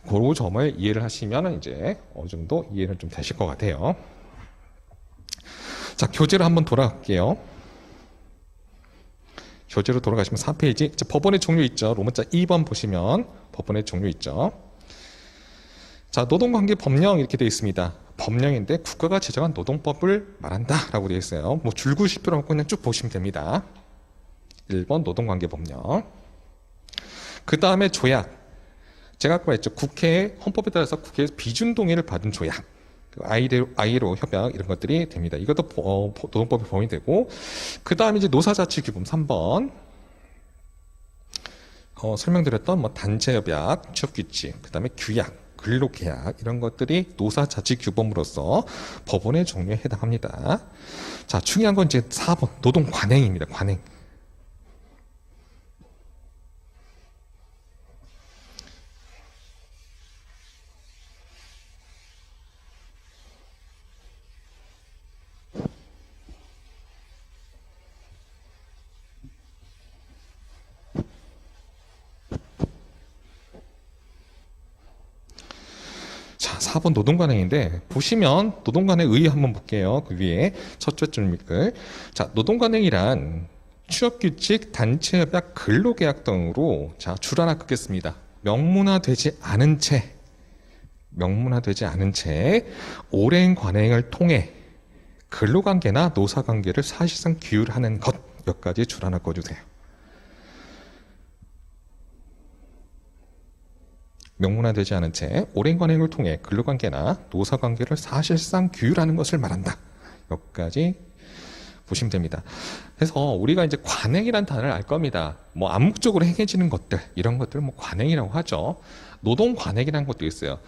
그 점을 이해를 하시면 이제 어느 정도 이해는 좀 되실 것 같아요. 자, 교재로 한번 돌아갈게요. 교재로 돌아가시면 4페이지. 법원의 종류 있죠. 로마자 2번 보시면 법원의 종류 있죠. 자, 노동관계 법령 이렇게 되어 있습니다. 법령인데 국가가 제정한 노동법을 말한다라고 되어 있어요. 뭐 줄구실 필요 없고 그냥 쭉 보시면 됩니다. 1번 노동관계 법령. 그 다음에 조약. 제가 아까 했죠. 국회의 헌법에 따라서 국회에서 비준 동의를 받은 조약. ILO 협약 이런 것들이 됩니다. 이것도 노동법에 포함이 되고 그 다음에 이제 노사자치규범 3번. 설명드렸던 뭐 단체협약, 취업규칙, 그 다음에 규약, 근로계약 이런 것들이 노사자치규범으로서 법원의 종류에 해당합니다. 자, 중요한 건 이제 4번 노동관행입니다. 관행. 자, 4번 노동관행인데 보시면 노동관행 의의 한번 볼게요. 그 위에 첫째 줄을. 자, 노동관행이란 취업규칙, 단체협약, 근로계약 등으로 자, 줄 하나 긋겠습니다. 명문화되지 않은 채 오랜 관행을 통해 근로관계나 노사관계를 사실상 규율하는 것, 몇 가지 줄 하나 꺼주세요. 명문화되지 않은 채 오랜 관행을 통해 근로관계나 노사관계를 사실상 규율하는 것을 말한다. 몇 가지 보시면 됩니다. 그래서 우리가 이제 관행이란 단어를 알 겁니다. 뭐 암묵적으로 행해지는 것들, 이런 것들을 뭐 관행이라고 하죠. 노동 관행이라는 것도 있어요.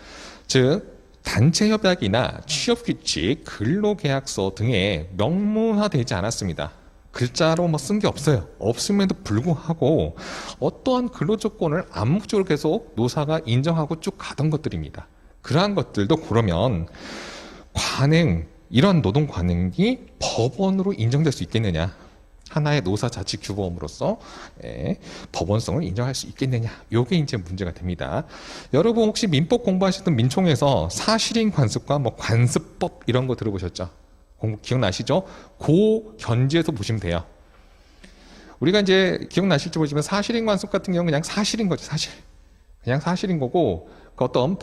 즉 단체 협약이나 취업 규칙, 근로계약서 등에 명문화되지 않았습니다. 글자로 뭐 쓴 게 없어요. 없음에도 불구하고 어떠한 근로 조건을 암묵적으로 계속 노사가 인정하고 쭉 가던 것들입니다. 그러한 것들도 그러면 관행, 이런 노동 관행이 법원으로 인정될 수 있겠느냐? 하나의 노사 자치 규범으로서 법원성을 인정할 수 있겠느냐? 요게 이제 문제가 됩니다. 여러분 혹시 민법 공부하셨던 민총에서 사실인 관습과 뭐 관습법 이런 거 들어보셨죠? 공부 기억나시죠? 그 견지에서 보시면 돼요. 우리가 이제 기억나실지 모르지만 사실인 관습 같은 경우는 그냥 사실인 거죠, 사실. 그냥 사실인 거고 그 어떤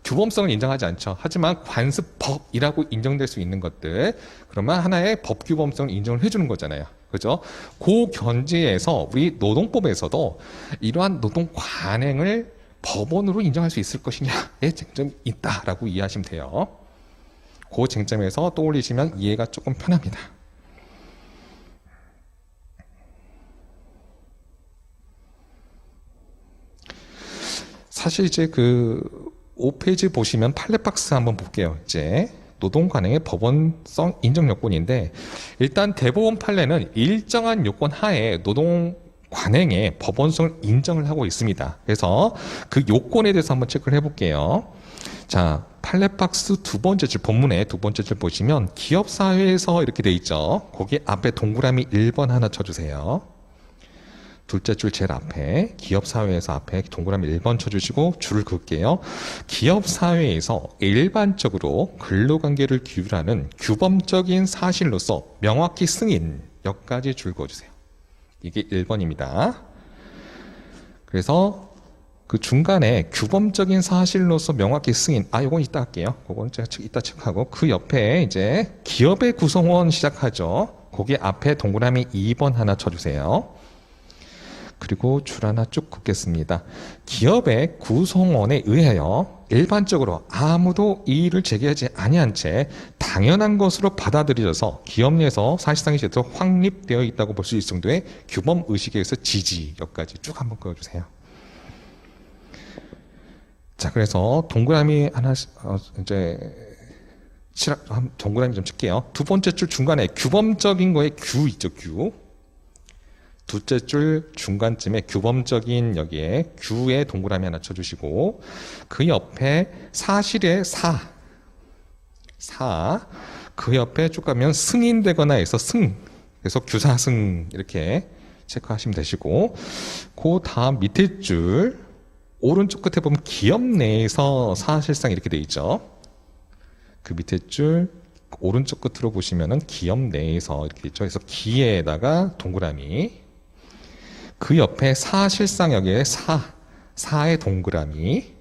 규범성을 인정하지 않죠. 하지만 관습법이라고 인정될 수 있는 것들, 그러면 하나의 법 규범성을 인정을 해주는 거잖아요. 그죠? 그 견지에서 우리 노동법에서도 이러한 노동 관행을 법원으로 인정할 수 있을 것이냐에 쟁점이 있다라고 이해하시면 돼요. 그 쟁점에서 떠올리시면 이해가 조금 편합니다. 사실 이제 그 5페이지 보시면 판례박스 한번 볼게요. 이제 노동 관행의 법원성 인정 요건인데, 일단 대법원 판례는 일정한 요건 하에 노동 관행의 법원성을 인정을 하고 있습니다. 그래서 그 요건에 대해서 한번 체크를 해볼게요. 자, 판례박스 두 번째 줄, 본문의 두 번째 줄 보시면 기업사회에서 이렇게 돼 있죠. 거기 앞에 동그라미 1번 하나 쳐주세요. 둘째 줄 제일 앞에 기업사회에서 앞에 동그라미 1번 쳐주시고 줄을 그을게요. 기업사회에서 일반적으로 근로관계를 규율하는 규범적인 사실로서 명확히 승인, 여기까지 줄 그어주세요. 이게 1번입니다. 그래서 그 중간에 규범적인 사실로서 명확히 승인, 요건 이따 할게요. 그건 제가 이따 체크하고, 그 옆에 이제 기업의 구성원 시작하죠. 거기 앞에 동그라미 2번 하나 쳐주세요. 그리고 줄 하나 쭉 긋겠습니다. 기업의 구성원에 의하여 일반적으로 아무도 이의를 제기하지 아니한 채 당연한 것으로 받아들여져서 기업 내에서 사실상의 제도로 확립되어 있다고 볼 수 있을 정도의 규범 의식에 의해서 지지, 여기까지 쭉 한번 그어주세요. 자, 그래서 동그라미 하나 이제 동그라미 좀 칠게요. 두 번째 줄 중간에 규범적인 거에 규 있죠, 규. 둘째 줄 중간쯤에 규범적인 여기에 규에 동그라미 하나 쳐주시고, 그 옆에 사실의 그 옆에 쭉 가면 승인되거나 해서 그래서 규사승 이렇게 체크하시면 되시고, 그 다음 밑에 줄 오른쪽 끝에 보면 기업 내에서 사실상 이렇게 돼 있죠. 그 밑에 줄 오른쪽 끝으로 보시면은 기업 내에서 이렇게 있죠. 그래서 기에다가 동그라미, 그 옆에 사실상 여기에 사의 동그라미,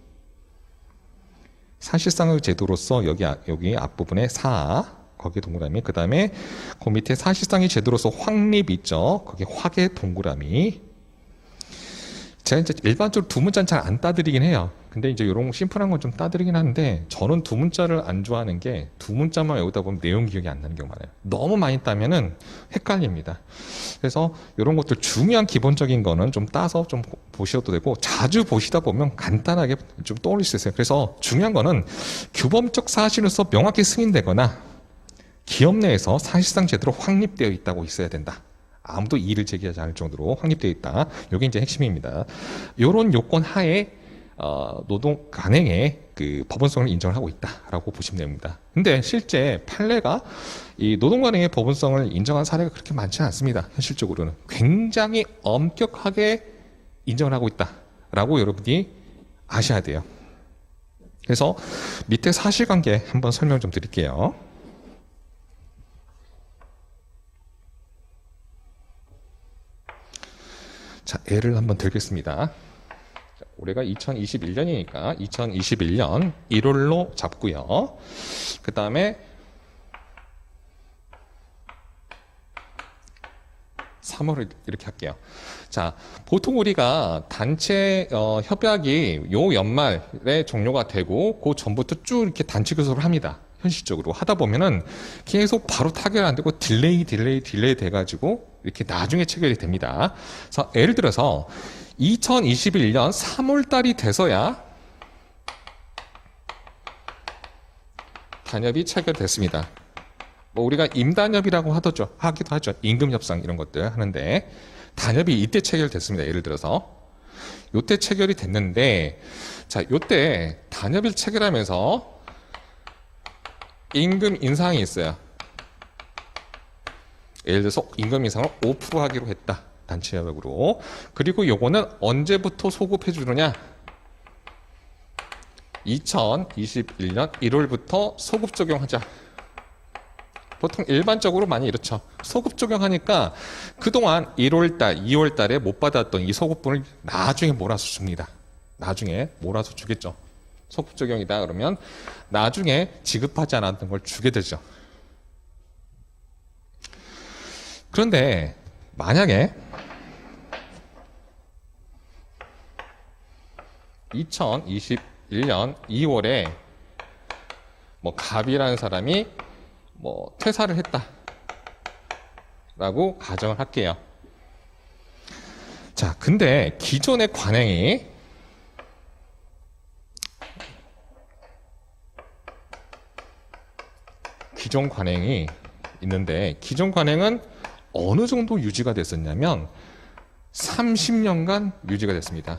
사실상의 제도로서 여기 앞부분에 거기에 동그라미, 그 다음에 그 밑에 사실상의 제도로서 확립 있죠. 거기 확의 동그라미. 제가 이제 일반적으로 두 문자는 잘 안 따드리긴 해요. 근데 이제 이런 심플한 건 좀 따드리긴 하는데, 저는 두 문자를 안 좋아하는 게 두 문자만 외우다 보면 내용 기억이 안 나는 경우가 많아요. 너무 많이 따면은 헷갈립니다. 그래서 이런 것들 중요한 기본적인 거는 좀 따서 좀 보셔도 되고, 자주 보시다 보면 간단하게 좀 떠올릴 수 있어요. 그래서 중요한 거는 규범적 사실로서 명확히 승인되거나 기업 내에서 사실상 제대로 확립되어 있다고 있어야 된다. 아무도 이의를 제기하지 않을 정도로 확립되어 있다. 이게 이제 핵심입니다. 이런 요건 하에 노동 관행의 그 법원성을 인정을 하고 있다라고 보시면 됩니다. 근데 실제 판례가 이 노동 관행의 법원성을 인정한 사례가 그렇게 많지는 않습니다. 현실적으로는 굉장히 엄격하게 인정을 하고 있다라고 여러분이 아셔야 돼요. 그래서 밑에 사실관계 한번 설명 좀 드릴게요. 자, 예를 한번 들겠습니다. 올해가 2021년이니까 2021년 1월로 잡고요. 그 다음에 3월을 이렇게 할게요. 자, 보통 우리가 단체 협약이 요 연말에 종료가 되고 그 전부터 쭉 이렇게 단체 교섭을 합니다. 현실적으로 하다 보면은 계속 바로 타결 안 되고 딜레이 돼가지고 이렇게 나중에 체결이 됩니다. 그래서 예를 들어서 2021년 3월 달이 돼서야 단협이 체결됐습니다. 뭐 우리가 임단협이라고 하기도 하죠. 임금협상 이런 것들 하는데 단협이 이때 체결됐습니다. 예를 들어서 요때 체결이 됐는데, 자, 요때 단협을 체결하면서 임금 인상이 있어요. 예를 들어서 임금 인상을 5% 하기로 했다. 단체 협약으로. 그리고 요거는 언제부터 소급해 주느냐? 2021년 1월부터 소급 적용하자. 보통 일반적으로 많이 이렇죠. 소급 적용하니까 그동안 1월달, 2월달에 못 받았던 이 소급분을 나중에 몰아서 줍니다. 나중에 몰아서 주겠죠. 소급 적용이다 그러면 나중에 지급하지 않았던 걸 주게 되죠. 그런데 만약에 2021년 2월에 뭐 갑이라는 사람이 뭐 퇴사를 했다라고 가정을 할게요. 자, 근데 기존의 관행이 있는데 기존 관행은 어느 정도 유지가 됐었냐면 30년간 유지가 됐습니다.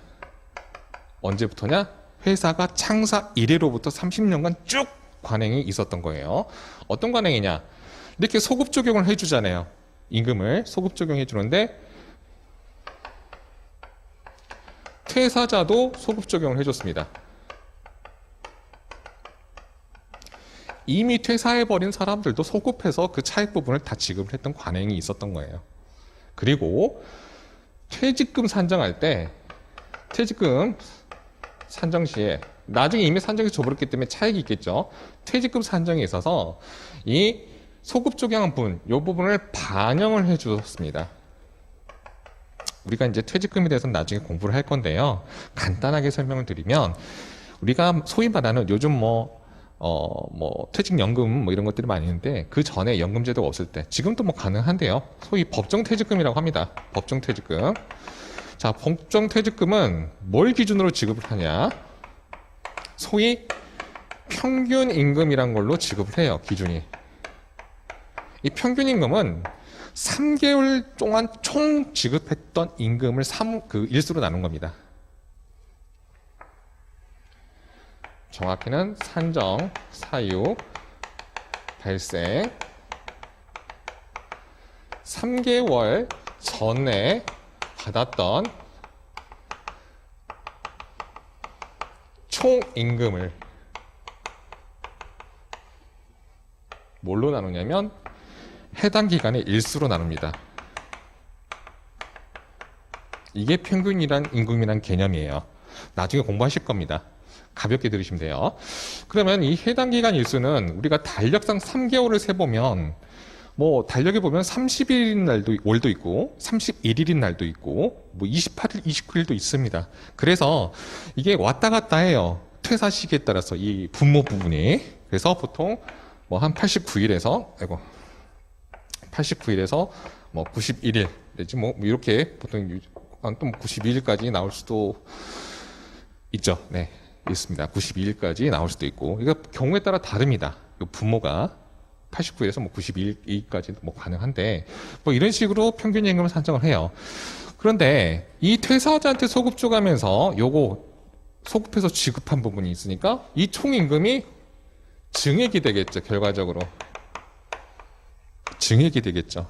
언제부터냐? 회사가 창사 이래로부터 30년간 쭉 관행이 있었던 거예요. 어떤 관행이냐? 이렇게 소급 적용을 해주잖아요. 임금을 소급 적용해 주는데 퇴사자도 소급 적용을 해줬습니다. 이미 퇴사해버린 사람들도 소급해서 그 차익 부분을 다 지급을 했던 관행이 있었던 거예요. 그리고 퇴직금 산정할 때 퇴직금 산정 시에 나중에 이미 산정이 줘버렸기 때문에 차익이 있겠죠. 퇴직금 산정에 있어서 이 소급 적용한 부분, 이 부분을 반영을 해주었습니다. 우리가 이제 퇴직금에 대해서는 나중에 공부를 할 건데요. 간단하게 설명을 드리면 우리가 소위 말하는 요즘 뭐 퇴직연금 뭐 이런 것들이 많이 있는데 그 전에 연금제도가 없을 때 지금도 뭐 가능한데요. 소위 법정퇴직금이라고 합니다. 법정퇴직금. 자, 법정퇴직금은 뭘 기준으로 지급을 하냐? 소위 평균 임금이란 걸로 지급을 해요. 기준이. 이 평균 임금은 3개월 동안 총 지급했던 임금을 일수로 나눈 겁니다. 정확히는 산정, 사유, 발생 3개월 전에 받았던 총 임금을 뭘로 나누냐면 해당 기간의 일수로 나눕니다. 이게 평균이란 임금이란 개념이에요. 나중에 공부하실 겁니다. 가볍게 들으시면 돼요. 그러면 이 해당 기간 일수는 우리가 달력상 3개월을 세보면 뭐 달력에 보면 30일인 월도 있고 31일인 날도 있고 뭐 28일, 29일도 있습니다. 그래서 이게 왔다 갔다 해요. 퇴사 시기에 따라서 이 분모 부분이. 그래서 보통 뭐 한 89일에서 뭐 91일 내지 뭐 이렇게 보통 한 또 92일까지 나올 수도 있죠. 네. 있습니다. 92일까지 나올 수도 있고, 이거 경우에 따라 다릅니다. 이 분모가 89일에서 뭐 92일까지도 뭐 가능한데, 뭐 이런 식으로 평균 임금을 산정을 해요. 그런데 이 퇴사자한테 소급 줘가면서 요거 소급해서 지급한 부분이 있으니까 이 총 임금이 증액이 되겠죠. 결과적으로 증액이 되겠죠.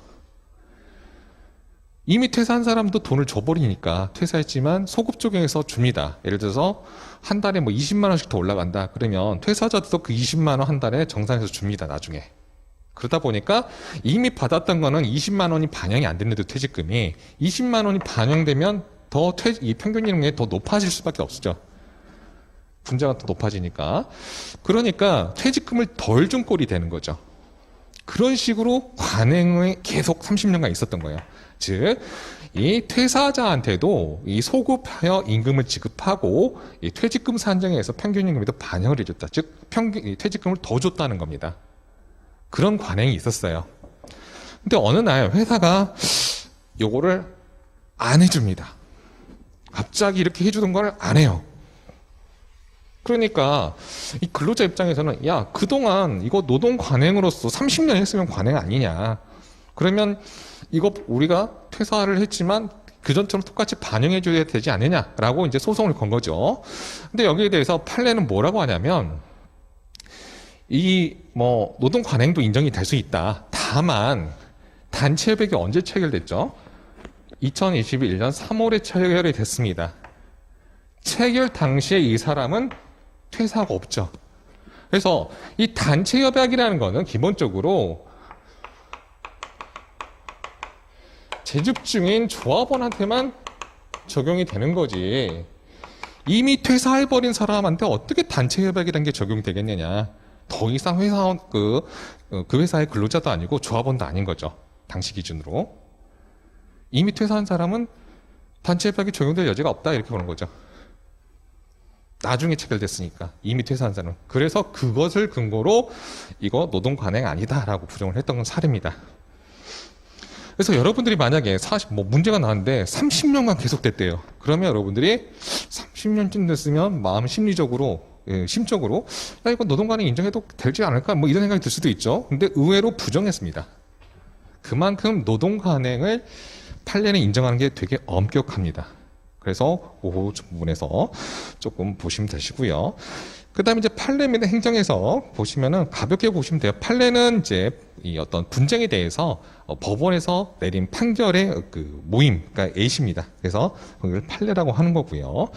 이미 퇴사한 사람도 돈을 줘버리니까 퇴사했지만 소급 적용해서 줍니다. 예를 들어서 한 달에 뭐 20만 원씩 더 올라간다. 그러면 퇴사자도 그 20만 원 한 달에 정산해서 줍니다. 나중에. 그러다 보니까 이미 받았던 거는 20만 원이 반영이 안 됐는데도 퇴직금이 20만 원이 반영되면 이 평균 임금이 더 높아질 수밖에 없죠. 분자가 더 높아지니까. 그러니까 퇴직금을 덜 준 꼴이 되는 거죠. 그런 식으로 관행이 계속 30년간 있었던 거예요. 즉, 이 퇴사자한테도 이 소급하여 임금을 지급하고 이 퇴직금 산정에서 평균 임금에도 반영을 해줬다. 즉, 이 퇴직금을 더 줬다는 겁니다. 그런 관행이 있었어요. 근데 어느 날 회사가 요거를 안 해줍니다. 갑자기 이렇게 해주던 걸 안 해요. 그러니까 이 근로자 입장에서는 야, 그동안 이거 노동 관행으로서 30년 했으면 관행 아니냐. 그러면 이거 우리가 퇴사를 했지만 그전처럼 똑같이 반영해줘야 되지 않느냐라고 이제 소송을 건 거죠. 근데 여기에 대해서 판례는 뭐라고 하냐면 이 뭐 노동 관행도 인정이 될 수 있다. 다만 단체 협약이 언제 체결됐죠? 2021년 3월에 체결이 됐습니다. 체결 당시에 이 사람은 퇴사가 없죠. 그래서 이 단체 협약이라는 거는 기본적으로 재직 중인 조합원한테만 적용이 되는 거지. 이미 퇴사해버린 사람한테 어떻게 단체 협약이라는 게 적용이 되겠느냐. 더 이상 회사원, 그 회사의 근로자도 아니고 조합원도 아닌 거죠. 당시 기준으로. 이미 퇴사한 사람은 단체 협약이 적용될 여지가 없다. 이렇게 보는 거죠. 나중에 체결됐으니까. 이미 퇴사한 사람은. 그래서 그것을 근거로 이거 노동 관행 아니다라고 부정을 했던 사례입니다. 그래서 여러분들이 만약에 문제가 나왔는데 30년간 계속됐대요. 그러면 여러분들이 30년쯤 됐으면 마음 심리적으로, 심적으로, 야, 이거 노동관행 인정해도 되지 않을까? 뭐 이런 생각이 들 수도 있죠. 근데 의외로 부정했습니다. 그만큼 노동관행을 판례는 인정하는 게 되게 엄격합니다. 그래서 그 부분에서 조금 보시면 되시고요. 그 다음에 이제 판례 및 행정에서 보시면은 가볍게 보시면 돼요. 판례는 이제 이 어떤 분쟁에 대해서 법원에서 내린 판결의 그 모임, 그러니까 A입니다. 그래서 그걸 판례라고 하는 거고요.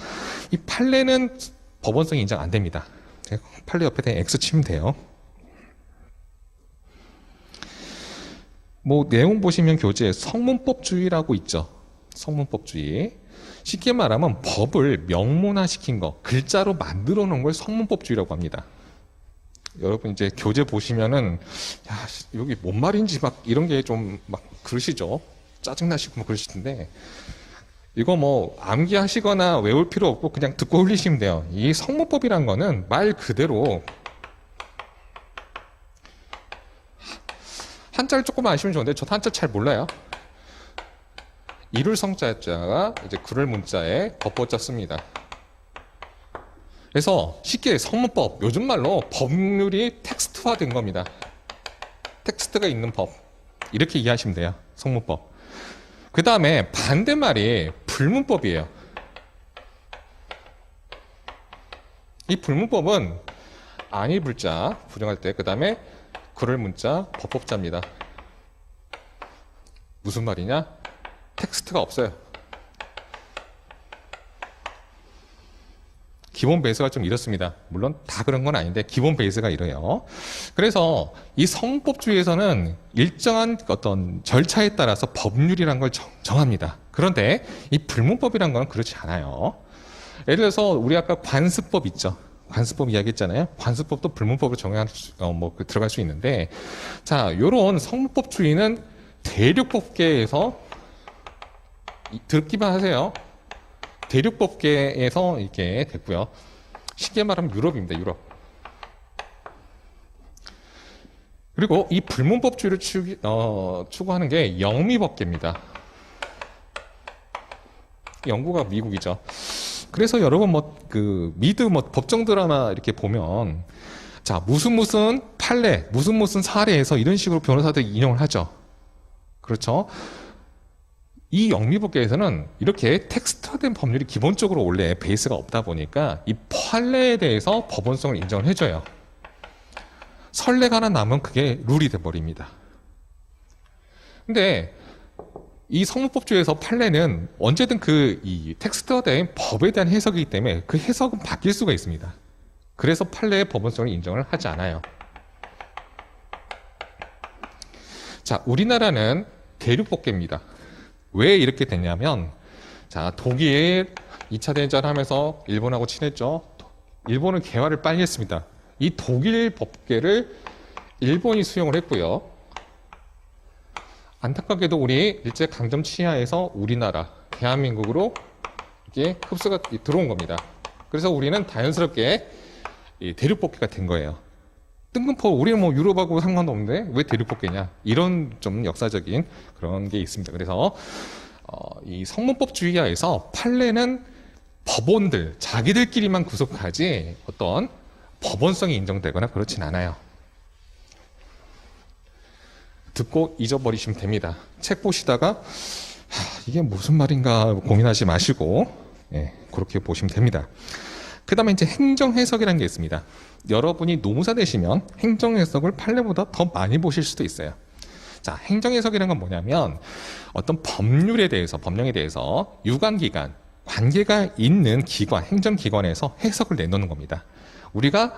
이 판례는 법원성이 인정 안 됩니다. 판례 옆에 대한 X 치면 돼요. 뭐 내용 보시면 교재에 성문법주의라고 있죠. 성문법주의. 쉽게 말하면 법을 명문화시킨 거, 글자로 만들어 놓은 걸 성문법주의라고 합니다. 여러분 이제 교재 보시면은 야, 여기 뭔 말인지 막 이런 게 좀 막 그러시죠. 짜증나시고 뭐 그러시던데 이거 뭐 암기하시거나 외울 필요 없고 그냥 듣고 흘리시면 돼요. 이 성문법이란 거는 말 그대로 한자를 조금 아시면 좋은데 저도 한자 잘 몰라요. 이룰 성자가 이제 그럴 문자에 법보자 씁니다. 그래서 쉽게 성문법, 요즘 말로 법률이 텍스트화된 겁니다. 텍스트가 있는 법. 이렇게 이해하시면 돼요. 성문법. 그 다음에 반대말이 불문법이에요. 이 불문법은 아니 불자 부정할 때, 그 다음에 그럴 문자, 법법자입니다. 무슨 말이냐? 텍스트가 없어요. 기본 베이스가 좀 이렇습니다. 물론 다 그런 건 아닌데 기본 베이스가 이래요. 그래서 이 성법주의에서는 일정한 어떤 절차에 따라서 법률이란 걸 정합니다. 그런데 이 불문법이란 건 그렇지 않아요. 예를 들어서 우리 아까 관습법 있죠. 관습법 이야기했잖아요. 관습법도 불문법으로 들어갈 수 있는데, 자, 요런 성문법주의는 대륙법계에서 듣기만 하세요. 대륙법계에서 이렇게 됐고요. 쉽게 말하면 유럽입니다. 유럽. 그리고 이 불문법주의를 추구하는 게 영미법계입니다. 영국과 미국이죠. 그래서 여러분 미드 법정 드라마 이렇게 보면 자 무슨 판례, 무슨 사례에서 이런 식으로 변호사들이 인용을 하죠. 그렇죠. 이 영미법계에서는 이렇게 텍스트화된 법률이 기본적으로 원래 베이스가 없다 보니까 이 판례에 대해서 법원성을 인정을 해줘요. 선례가 하나 나면 그게 룰이 돼버립니다. 근데 이 성문법주의에서 판례는 언제든 이 텍스트화된 법에 대한 해석이기 때문에 그 해석은 바뀔 수가 있습니다. 그래서 판례의 법원성을 인정을 하지 않아요. 자, 우리나라는 대륙법계입니다. 왜 이렇게 됐냐면, 자, 독일 2차 대전을 하면서 일본하고 친했죠. 일본은 개화를 빨리 했습니다. 이 독일 법계를 일본이 수용을 했고요. 안타깝게도 우리 일제 강점 치하에서 우리나라 대한민국으로 이게 흡수가 들어온 겁니다. 그래서 우리는 자연스럽게 대륙복귀가 된 거예요. 뜬금포 우리는 뭐 유럽하고 상관도 없는데 왜 대륙복귀냐, 이런 좀 역사적인 그런 게 있습니다. 그래서 이 성문법주의하에서 판례는 법원들 자기들끼리만 구속하지 어떤 법원성이 인정되거나 그렇진 않아요. 듣고 잊어버리시면 됩니다. 책 보시다가 이게 무슨 말인가 고민하지 마시고 그렇게 보시면 됩니다. 그 다음에 이제 행정해석이라는 게 있습니다. 여러분이 노무사 되시면 행정해석을 판례보다 더 많이 보실 수도 있어요. 자, 행정해석이라는 건 뭐냐면 어떤 법률에 대해서, 법령에 대해서 유관기관, 관계가 있는 기관, 행정기관에서 해석을 내놓는 겁니다. 우리가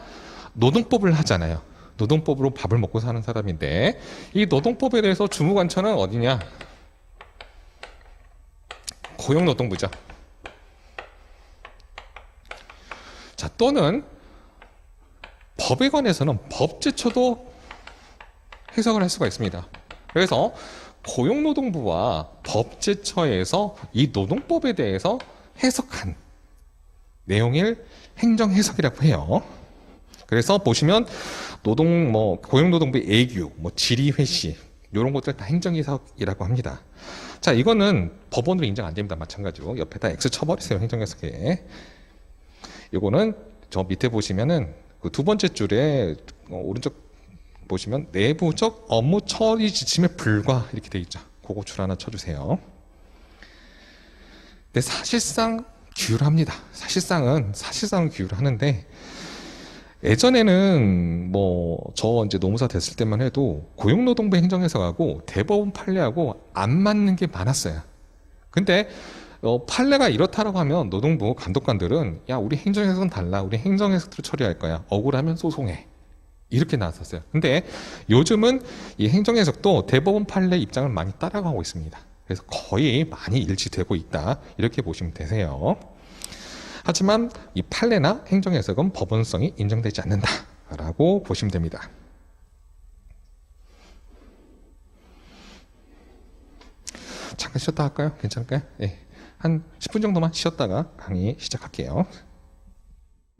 노동법을 하잖아요. 노동법으로 밥을 먹고 사는 사람인데 이 노동법에 대해서 주무관처는 어디냐? 고용노동부죠. 자, 또는 법에 관해서는 법제처도 해석을 할 수가 있습니다. 그래서 고용노동부와 법제처에서 이 노동법에 대해서 해석한 내용을 행정해석이라고 해요. 그래서 보시면 고용노동부 애교, 질의회시 이런 것들 다 행정해석이라고 합니다. 자, 이거는 법원으로 인정 안 됩니다. 마찬가지로 옆에다 X 쳐버리세요. 행정해석에. 이거는 저 밑에 보시면은 그 두 번째 줄에 오른쪽 보시면 내부적 업무 처리 지침에 불과 이렇게 돼 있죠. 그거 줄 하나 쳐주세요. 근데 사실상 규율합니다. 사실상은 규율하는데 예전에는 저 이제 노무사 됐을 때만 해도 고용노동부 행정해석하고 대법원 판례하고 안 맞는 게 많았어요. 근데 판례가 이렇다라고 하면 노동부 감독관들은 야, 우리 행정해석은 달라. 우리 행정해석대로 처리할 거야. 억울하면 소송해. 이렇게 나왔었어요. 근데 요즘은 이 행정해석도 대법원 판례 입장을 많이 따라가고 있습니다. 그래서 거의 많이 일치되고 있다. 이렇게 보시면 되세요. 하지만 이 판례나 행정해석은 법원성이 인정되지 않는다라고 보시면 됩니다. 잠깐 쉬었다 할까요? 괜찮을까요? 한 10분 정도만 쉬었다가 강의 시작할게요.